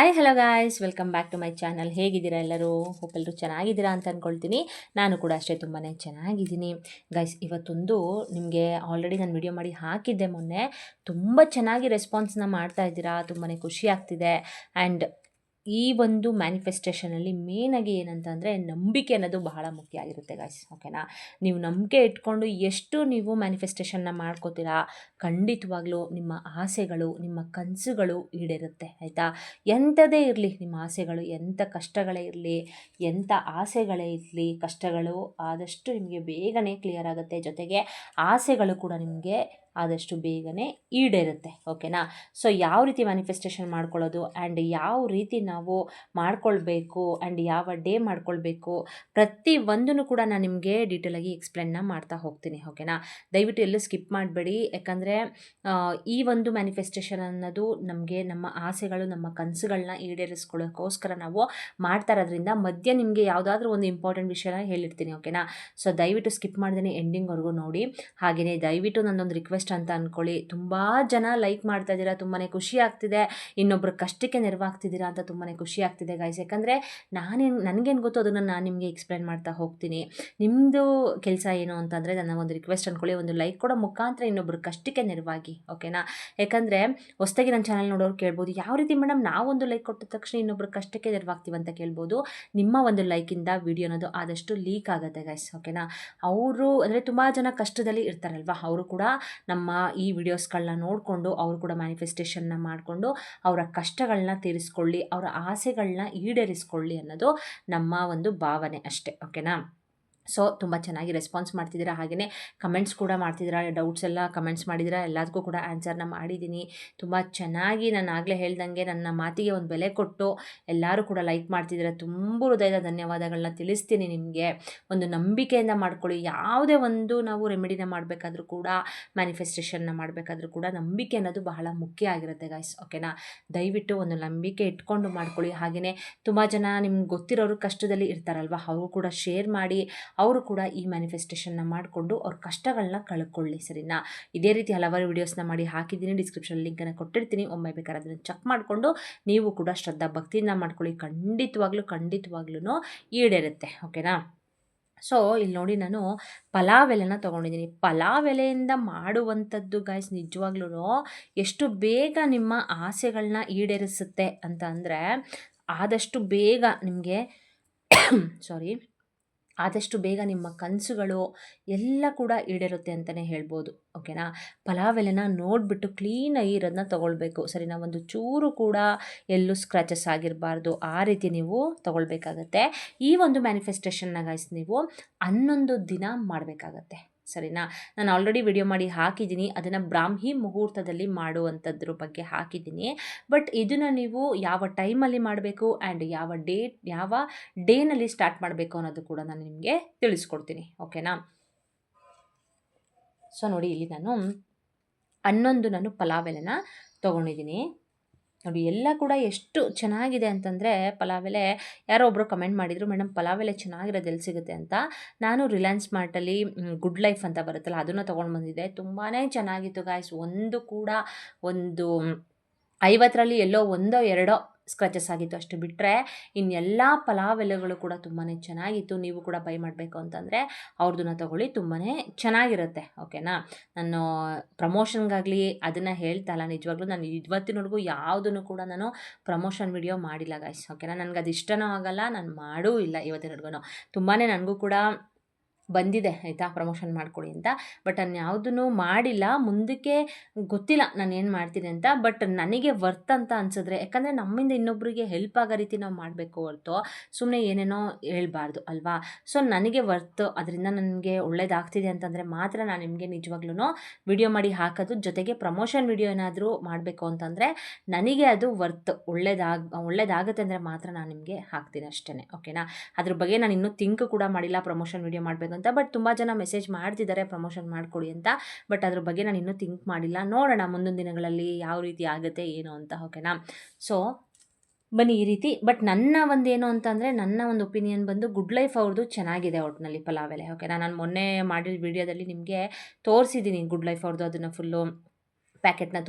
Hi hello guys, welcome back to my channel. ಹೇಗಿದ್ದೀರಾ ಎಲ್ಲರೂ? Hope ಎಲ್ಲರೂ ಚೆನ್ನಾಗಿದ್ದೀರಾ ಅಂತ ಅಂದ್ಕೊಳ್ತೀನಿ. ನಾನು ಕೂಡ ಅಷ್ಟೇ ತುಂಬಾ ಚೆನ್ನಾಗಿದ್ದೀನಿ ಗೈಸ್. ಇವತ್ತೊಂದು ನಿಮಗೆ ಆಲ್ರೆಡಿ ನಾನು ವಿಡಿಯೋ ಮಾಡಿ ಹಾಕಿದ್ದೆ ಮೊನ್ನೆ. ತುಂಬ ಚೆನ್ನಾಗಿ ರೆಸ್ಪಾನ್ಸ್ನ ಮಾಡ್ತಾ ಇದ್ದೀರಾ, ತುಂಬಾ ಖುಷಿ ಆಗ್ತಿದೆ. ಆ್ಯಂಡ್ ಈ ಒಂದು ಮ್ಯಾನಿಫೆಸ್ಟೇಷನಲ್ಲಿ ಮೇನಾಗಿ ಏನಂತಂದರೆ ನಂಬಿಕೆ ಅನ್ನೋದು ಬಹಳ ಮುಖ್ಯ ಆಗಿರುತ್ತೆ ಗಾಯ್ಸ್. ಓಕೆನಾ? ನೀವು ನಂಬಿಕೆ ಇಟ್ಕೊಂಡು ಎಷ್ಟು ನೀವು ಮ್ಯಾನಿಫೆಸ್ಟೇಷನ್ನ ಮಾಡ್ಕೋತೀರಾ, ಖಂಡಿತವಾಗ್ಲೂ ನಿಮ್ಮ ಆಸೆಗಳು, ನಿಮ್ಮ ಕನಸುಗಳು ಈಡೇರುತ್ತೆ. ಆಯಿತಾ? ಎಂಥದೇ ಇರಲಿ ನಿಮ್ಮ ಆಸೆಗಳು, ಎಂಥ ಕಷ್ಟಗಳೇ ಇರಲಿ, ಎಂಥ ಆಸೆಗಳೇ ಇರಲಿ, ಕಷ್ಟಗಳು ಆದಷ್ಟು ನಿಮಗೆ ಬೇಗನೆ ಕ್ಲಿಯರ್ ಆಗುತ್ತೆ. ಜೊತೆಗೆ ಆಸೆಗಳು ಕೂಡ ನಿಮಗೆ ಆದಷ್ಟು ಬೇಗನೆ ಈಡೇರುತ್ತೆ. ಓಕೆನಾ? ಸೊ ಯಾವ ರೀತಿ ಮ್ಯಾನಿಫೆಸ್ಟೇಷನ್ ಮಾಡ್ಕೊಳ್ಳೋದು ಆ್ಯಂಡ್ ಯಾವ ರೀತಿ ನಾವು ಮಾಡ್ಕೊಳ್ಬೇಕು ಆ್ಯಂಡ್ ಯಾವ ಡೇ ಮಾಡ್ಕೊಳ್ಬೇಕು, ಪ್ರತಿ ಒಂದನ್ನು ಕೂಡ ನಾನು ನಿಮಗೆ ಡೀಟೇಲಾಗಿ ಎಕ್ಸ್ಪ್ಲೇನ್ನ ಮಾಡ್ತಾ ಹೋಗ್ತೀನಿ. ಓಕೆನಾ? ದಯವಿಟ್ಟು ಎಲ್ಲೂ ಸ್ಕಿಪ್ ಮಾಡಬೇಡಿ. ಯಾಕಂದರೆ ಈ ಒಂದು ಮ್ಯಾನಿಫೆಸ್ಟೇಷನ್ ಅನ್ನೋದು ನಮಗೆ ನಮ್ಮ ಆಸೆಗಳು, ನಮ್ಮ ಕನಸುಗಳನ್ನ ಈಡೇರಿಸ್ಕೊಳ್ಳೋಕ್ಕೋಸ್ಕರ ನಾವು ಮಾಡ್ತಾ ಇರೋದ್ರಿಂದ ಮಧ್ಯೆ ನಿಮಗೆ ಯಾವುದಾದ್ರೂ ಒಂದು ಇಂಪಾರ್ಟೆಂಟ್ ವಿಷಯನ ಹೇಳಿರ್ತೀನಿ. ಓಕೆನಾ? ಸೊ ದಯವಿಟ್ಟು ಸ್ಕಿಪ್ ಮಾಡ್ದೇ ಎಂಡಿಂಗ್ವರೆಗೂ ನೋಡಿ. ಹಾಗೆಯೇ ದಯವಿಟ್ಟು ನನ್ನೊಂದು ರಿಕ್ವೆಸ್ಟ್ ಅಂತ ಅಂದ್ಕೊಳ್ಳಿ, ತುಂಬ ಜನ ಲೈಕ್ ಮಾಡ್ತಾ ಇದ್ದೀರಾ, ತುಂಬಾ ಖುಷಿ ಆಗ್ತಿದೆ. ಇನ್ನೊಬ್ಬರ ಕಷ್ಟಕ್ಕೆ ನೆರವಾಗ್ತಿದ್ದೀರಾ ಅಂತ ತುಂಬಾ ಖುಷಿ ಆಗ್ತಿದೆ ಗೈಸ್. ಯಾಕಂದರೆ ನನಗೇನು ಗೊತ್ತು ಅದನ್ನು ನಾನು ನಿಮಗೆ ಎಕ್ಸ್ಪ್ಲೇನ್ ಮಾಡ್ತಾ ಹೋಗ್ತೀನಿ. ನಿಮ್ಮದು ಕೆಲಸ ಏನು ಅಂತಂದರೆ, ನನ್ನ ಒಂದು ರಿಕ್ವೆಸ್ಟ್ ಅಂದ್ಕೊಳ್ಳಿ, ಒಂದು ಲೈಕ್ ಕೊಡೋ ಮುಖಾಂತರ ಇನ್ನೊಬ್ಬರ ಕಷ್ಟಕ್ಕೆ ನೆರವಾಗಿ. ಓಕೆನಾ? ಯಾಕಂದರೆ ಹೊಸದಾಗಿ ನನ್ನ ಚಾನಲ್ ನೋಡೋರು ಕೇಳ್ಬೋದು, ಯಾವ ರೀತಿ ಮೇಡಮ್ ನಾವೊಂದು ಲೈಕ್ ಕೊಟ್ಟ ತಕ್ಷಣ ಇನ್ನೊಬ್ಬರ ಕಷ್ಟಕ್ಕೆ ನೆರವಾಗ್ತೀವಿ ಅಂತ ಕೇಳ್ಬೋದು. ನಿಮ್ಮ ಒಂದು ಲೈಕಿಂದ ವಿಡಿಯೋ ಅನ್ನೋದು ಆದಷ್ಟು ಲೀಕ್ ಆಗುತ್ತೆ ಗೈಸ್. ಓಕೆನಾ? ಅವರು ಅಂದರೆ ತುಂಬ ಜನ ಕಷ್ಟದಲ್ಲಿ ಇರ್ತಾರಲ್ವ, ಅವರು ಕೂಡ ನಮ್ಮ ಈ ವಿಡಿಯೋಸ್ಗಳನ್ನ ನೋಡಿಕೊಂಡು ಅವರು ಕೂಡ ಮ್ಯಾನಿಫೆಸ್ಟೇಷನ್ನ ಮಾಡಿಕೊಂಡು ಅವರ ಕಷ್ಟಗಳನ್ನ ತೀರಿಸ್ಕೊಳ್ಳಿ, ಅವರ ಆಸೆಗಳನ್ನ ಈಡೇರಿಸ್ಕೊಳ್ಳಿ ಅನ್ನೋದು ನಮ್ಮ ಒಂದು ಭಾವನೆ ಅಷ್ಟೇ. ಓಕೆನಾ? ಸೊ ತುಂಬ ಚೆನ್ನಾಗಿ ರೆಸ್ಪಾನ್ಸ್ ಮಾಡ್ತಿದ್ದೀರಾ, ಹಾಗೆಯೇ ಕಮೆಂಟ್ಸ್ ಕೂಡ ಮಾಡ್ತಿದ್ದೀರಾ. ಡೌಟ್ಸ್ ಎಲ್ಲ ಕಮೆಂಟ್ಸ್ ಮಾಡಿದ್ದೀರಾ, ಎಲ್ಲದಕ್ಕೂ ಕೂಡ ಆನ್ಸರ್ನ ಮಾಡಿದ್ದೀನಿ. ತುಂಬ ಚೆನ್ನಾಗಿ ನಾನು ಆಗಲೇ ಹೇಳ್ದಂಗೆ ನನ್ನ ಮಾತಿಗೆ ಒಂದು ಬೆಲೆ ಕೊಟ್ಟು ಎಲ್ಲರೂ ಕೂಡ ಲೈಕ್ ಮಾಡ್ತಿದ್ದೀರಾ. ತುಂಬ ಹೃದಯದ ಧನ್ಯವಾದಗಳನ್ನ ತಿಳಿಸ್ತೀನಿ ನಿಮಗೆ. ಒಂದು ನಂಬಿಕೆಯಿಂದ ಮಾಡ್ಕೊಳ್ಳಿ. ಯಾವುದೇ ಒಂದು ನಾವು ರೆಮಿಡಿನ ಮಾಡಬೇಕಾದ್ರೂ ಕೂಡ, ಮ್ಯಾನಿಫೆಸ್ಟೇಷನ್ನ ಮಾಡಬೇಕಾದ್ರೂ ಕೂಡ ನಂಬಿಕೆ ಅನ್ನೋದು ಬಹಳ ಮುಖ್ಯ ಆಗಿರುತ್ತೆ ಗೈಸ್. ಓಕೆನಾ? ದಯವಿಟ್ಟು ಒಂದು ನಂಬಿಕೆ ಇಟ್ಕೊಂಡು ಮಾಡ್ಕೊಳ್ಳಿ. ಹಾಗೆಯೇ ತುಂಬ ಜನ ನಿಮ್ಗೆ ಗೊತ್ತಿರೋರು ಕಷ್ಟದಲ್ಲಿ ಇರ್ತಾರಲ್ವ, ಅವರು ಕೂಡ ಶೇರ್ ಮಾಡಿ ಅವರು ಕೂಡ ಈ ಮ್ಯಾನಿಫೆಸ್ಟೇಷನ್ನ ಮಾಡಿಕೊಂಡು ಅವ್ರ ಕಷ್ಟಗಳನ್ನ ಕಳ್ಕೊಳ್ಳಿ. ಸರಿನಾ? ಇದೇ ರೀತಿ ಹಲವಾರು ವೀಡಿಯೋಸ್ನ ಮಾಡಿ ಹಾಕಿದ್ದೀನಿ, ಡಿಸ್ಕ್ರಿಪ್ಷನ್ ಲಿಂಕನ್ನು ಕೊಟ್ಟಿರ್ತೀನಿ. ಒಮ್ಮೆ ಬೇಕಾದ್ರೆ ಅದನ್ನು ಚೆಕ್ ಮಾಡಿಕೊಂಡು ನೀವು ಕೂಡ ಶ್ರದ್ಧಾ ಭಕ್ತಿಯಿಂದ ಮಾಡ್ಕೊಳ್ಳಿ. ಖಂಡಿತವಾಗ್ಲೂ ಈಡೇರುತ್ತೆ. ಓಕೆನಾ? ಸೊ ಇಲ್ಲಿ ನೋಡಿ, ನಾನು ಪಲಾವ್ ಎಲೆನ ತೊಗೊಂಡಿದ್ದೀನಿ. ಪಲಾವ್ ಎಲೆಯಿಂದ ಮಾಡುವಂಥದ್ದು ಗೈಸ್ ನಿಜವಾಗ್ಲೂ ಎಷ್ಟು ಬೇಗ ನಿಮ್ಮ ಆಸೆಗಳನ್ನ ಈಡೇರಿಸುತ್ತೆ ಅಂತ ಅಂದರೆ, ಆದಷ್ಟು ಬೇಗ ನಿಮಗೆ ಆದಷ್ಟು ಬೇಗ ನಿಮ್ಮ ಕನಸುಗಳು ಎಲ್ಲ ಕೂಡ ಈಡೇರುತ್ತೆ ಅಂತಲೇ ಹೇಳ್ಬೋದು. ಓಕೆನಾ? ಪಲಾವ್ ಎಲೆನ ನೋಡಿಬಿಟ್ಟು ಕ್ಲೀನಾಗಿ ಇರೋದನ್ನ ತೊಗೊಳ್ಬೇಕು. ಸರಿನಾ? ಒಂದು ಚೂರು ಕೂಡ ಎಲ್ಲೂ ಸ್ಕ್ರ್ಯಾಚಸ್ ಆಗಿರಬಾರ್ದು, ಆ ರೀತಿ ನೀವು ತೊಗೊಳ್ಬೇಕಾಗತ್ತೆ. ಈ ಒಂದು ಮ್ಯಾನಿಫೆಸ್ಟೇಷನ್ನ ಗೈಸ್ ನೀವು 11 ದಿನ ಮಾಡಬೇಕಾಗತ್ತೆ. ಸರಿನಾ? ನಾನು ಆಲ್ರೆಡಿ ವಿಡಿಯೋ ಮಾಡಿ ಹಾಕಿದ್ದೀನಿ, ಅದನ್ನು ಬ್ರಾಹ್ಮಿ ಮುಹೂರ್ತದಲ್ಲಿ ಮಾಡುವಂಥದ್ರ ಬಗ್ಗೆ ಹಾಕಿದ್ದೀನಿ. ಬಟ್ ಇದನ್ನು ನೀವು ಯಾವ ಟೈಮಲ್ಲಿ ಮಾಡಬೇಕು ಆ್ಯಂಡ್ ಯಾವ ಡೇನಲ್ಲಿ ಸ್ಟಾರ್ಟ್ ಮಾಡಬೇಕು ಅನ್ನೋದು ಕೂಡ ನಾನು ನಿಮಗೆ ತಿಳಿಸ್ಕೊಡ್ತೀನಿ. ಓಕೆನಾ? ಸೊ ನೋಡಿ, ಇಲ್ಲಿ ನಾನು 11 ಪಲಾವ್ ಎಲೆನ ತೊಗೊಂಡಿದ್ದೀನಿ. ನೋಡಿ, ಎಲ್ಲ ಕೂಡ ಎಷ್ಟು ಚೆನ್ನಾಗಿದೆ ಅಂತಂದರೆ, ಪಲಾವ್ ಎಲೆ ಯಾರೋ ಒಬ್ಬರು ಕಮೆಂಟ್ ಮಾಡಿದರು, ಮೇಡಮ್ ಪಲಾವ್ ಎಲೆ ಚೆನ್ನಾಗಿರೋದು ಎಲ್ಲಿ ಸಿಗುತ್ತೆ ಅಂತ. ನಾನು ರಿಲಯನ್ಸ್ ಮಾರ್ಟಲ್ಲಿ ಗುಡ್ ಲೈಫ್ ಅಂತ ಬರುತ್ತಲ್ಲ, ಅದನ್ನು ತೊಗೊಂಡು ಬಂದಿದ್ದೆ. ತುಂಬಾ ಚೆನ್ನಾಗಿತ್ತು ಗಾಯ್ಸ್. ಒಂದು ಕೂಡ ಒಂದು 50ರಲ್ಲಿ ಎಲ್ಲೋ ಒಂದೋ ಎರಡೋ ಸ್ಕ್ರಾಚಸ್ ಆಗಿತ್ತು, ಅಷ್ಟು ಬಿಟ್ಟರೆ ಇನ್ನೆಲ್ಲ ಪಲಾವ್ ಎಲೆಗಳು ಕೂಡ ತುಂಬಾ ಚೆನ್ನಾಗಿತ್ತು. ನೀವು ಕೂಡ ಬೈ ಮಾಡಬೇಕು ಅಂತಂದರೆ ಅವ್ರದ್ದನ್ನ ತೊಗೊಳ್ಳಿ, ತುಂಬಾ ಚೆನ್ನಾಗಿರುತ್ತೆ. ಓಕೆನಾ? ನಾನು ಪ್ರಮೋಷನ್ಗಾಗಲಿ ಅದನ್ನು ಹೇಳ್ತಲ್ಲ, ನಿಜವಾಗ್ಲೂ ನಾನು ಇವತ್ತಿನವರೆಗೂ ಯಾವುದನ್ನು ಕೂಡ ನಾನು ಪ್ರಮೋಷನ್ ವಿಡಿಯೋ ಮಾಡಿಲ್ಲ ಗೈಸ್. ಓಕೆನಾ? ನನಗೆ ಅದು ಇಷ್ಟನೂ ಆಗಲ್ಲ, ನಾನು ಮಾಡೂ ಇಲ್ಲ ಇವತ್ತಿನವರೆಗೂ. ತುಂಬಾ ನನಗೂ ಕೂಡ ಬಂದಿದೆ ಆಯಿತಾ, ಪ್ರಮೋಷನ್ ಮಾಡಿಕೊಡಿ ಅಂತ. ಬಟ್ ನಾನು ಯಾವುದೂ ಮಾಡಿಲ್ಲ, ಮುಂದಕ್ಕೆ ಗೊತ್ತಿಲ್ಲ ನಾನು ಏನು ಮಾಡ್ತೀನಿ ಅಂತ. ಬಟ್ ನನಗೆ ವರ್ತ್ ಅಂತ ಅನಿಸಿದ್ರೆ, ಯಾಕಂದರೆ ನಮ್ಮಿಂದ ಇನ್ನೊಬ್ಬರಿಗೆ ಹೆಲ್ಪ್ ಆಗೋ ರೀತಿ ನಾವು ಮಾಡಬೇಕು ಹೊರತು ಸುಮ್ಮನೆ ಏನೇನೋ ಹೇಳ್ಬಾರ್ದು ಅಲ್ವಾ. ಸೊ ನನಗೆ ವರ್ತ್, ಅದರಿಂದ ನನಗೆ ಒಳ್ಳೇದಾಗ್ತಿದೆ ಅಂತಂದರೆ ಮಾತ್ರ ನಾನು ನಿಮಗೆ ನಿಜವಾಗ್ಲೂ ವಿಡಿಯೋ ಮಾಡಿ ಹಾಕೋದು. ಜೊತೆಗೆ ಪ್ರಮೋಷನ್ ವಿಡಿಯೋ ಏನಾದರೂ ಮಾಡಬೇಕು ಅಂತಂದರೆ ನನಗೆ ಅದು ವರ್ತ್, ಒಳ್ಳೇದಾಗುತ್ತೆ ಅಂದರೆ ಮಾತ್ರ ನಾನು ನಿಮಗೆ ಹಾಕ್ತೀನಿ ಅಷ್ಟೇ. ಓಕೆನಾ? ಅದ್ರ ಬಗ್ಗೆ ನಾನು ಇನ್ನೂ ಥಿಂಕ್ ಕೂಡ ಮಾಡಿಲ್ಲ ಪ್ರಮೋಷನ್ ವಿಡಿಯೋ ಮಾಡಬೇಕು ಅಂತ. ಬಟ್ ತುಂಬ ಜನ ಮೆಸೇಜ್ ಮಾಡ್ತಿದ್ದಾರೆ ಪ್ರಮೋಷನ್ ಮಾಡಿಕೊಡಿ ಅಂತ. ಬಟ್ ಅದ್ರ ಬಗ್ಗೆ ನಾನು ಇನ್ನೂ ಥಿಂಕ್ ಮಾಡಿಲ್ಲ, ನೋಡೋಣ ಮುಂದಿನ ದಿನಗಳಲ್ಲಿ ಯಾವ ರೀತಿ ಆಗುತ್ತೆ ಏನು ಅಂತ. ಓಕೆನಾ? ಸೊ ಬನ್ನಿ ಈ ರೀತಿ. ಬಟ್ ನನ್ನ ಒಂದು ಏನು ಅಂತಂದರೆ, ನನ್ನ ಒಂದು ಒಪಿನಿಯನ್ ಬಂದು ಗುಡ್ ಲೈಫ್ ಅವ್ರದ್ದು ಚೆನ್ನಾಗಿದೆ ಒಟ್ಟಿನಲ್ಲಿ ಪಲಾವ್ ಎಲೆ. ಓಕೆನಾ? ನಾನು ಮೊನ್ನೆ ಮಾಡಿದ ವಿಡಿಯೋದಲ್ಲಿ ನಿಮಗೆ ತೋರಿಸಿದ್ದೀನಿ ಗುಡ್ ಲೈಫ್ ಅವ್ರದ್ದು, ಅದನ್ನು ಫುಲ್ಲು ಪ್ಯಾಕೆಟ್ನ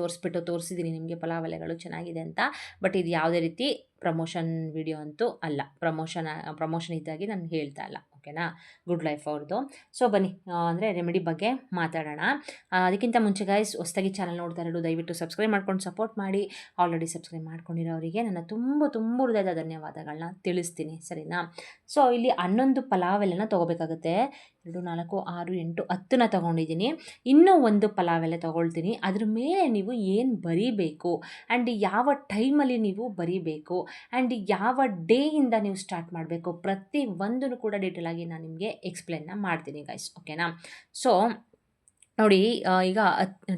ತೋರಿಸಿದ್ದೀನಿ ನಿಮಗೆ ಪಲಾವ್ ಎಲೆಗಳು ಚೆನ್ನಾಗಿದೆ ಅಂತ. ಬಟ್ ಇದು ಯಾವುದೇ ರೀತಿ ಪ್ರಮೋಷನ್ ವಿಡಿಯೋ ಅಂತೂ ಅಲ್ಲ, ಪ್ರಮೋಷನ್ ಇದ್ದಾಗಿ ನಾನು ಹೇಳ್ತಾ ಇಲ್ಲ, ಓಕೆನಾ. ಗುಡ್ ಲೈಫ್ ಅವ್ರದ್ದು. ಸೊ ಬನ್ನಿ ಅಂದರೆ ರೆಮಿಡಿ ಬಗ್ಗೆ ಮಾತಾಡೋಣ. ಅದಕ್ಕಿಂತ ಮುಂಚೆ ಗೈಸ್, ಹೊಸದಾಗಿ ಚಾನಲ್ ನೋಡ್ತಾ ಇರೋದು ದಯವಿಟ್ಟು ಸಬ್ಸ್ಕ್ರೈಬ್ ಮಾಡ್ಕೊಂಡು ಸಪೋರ್ಟ್ ಮಾಡಿ. ಆಲ್ರೆಡಿ ಸಬ್ಸ್ಕ್ರೈಬ್ ಮಾಡ್ಕೊಂಡಿರೋರಿಗೆ ನನ್ನ ತುಂಬ ಹೃದಯದ ಧನ್ಯವಾದಗಳನ್ನ ತಿಳಿಸ್ತೀನಿ, ಸರಿನಾ. ಸೊ ಇಲ್ಲಿ 11 ಪಲಾವ್ ಎಲೆನ ತೊಗೋಬೇಕಾಗುತ್ತೆ. 2, 4, 6, 8, 10ನ ತೊಗೊಂಡಿದ್ದೀನಿ. ಇನ್ನೂ ಒಂದು ಪಲಾವ್ ಎಲೆ ತೊಗೊಳ್ತೀನಿ. ಅದ್ರ ಮೇಲೆ ನೀವು ಏನು ಬರೀಬೇಕು ಆ್ಯಂಡ್ ಯಾವ ಟೈಮಲ್ಲಿ ನೀವು ಬರೀಬೇಕು ಆ್ಯಂಡ್ ಯಾವ ಡೇಯಿಂದ ನೀವು ಸ್ಟಾರ್ಟ್ ಮಾಡಬೇಕು, ಪ್ರತಿ ಒಂದನ್ನು ಕೂಡ ಡೀಟೇಲ್ ಆಗಿ ನಾನು ನಿಮಗೆ ಎಕ್ಸ್ಪ್ಲೇನ್ನ ಮಾಡ್ತೀನಿ ಗೈಸ್, ಓಕೆನಾ. ಸೊ ನೋಡಿ, ಈಗ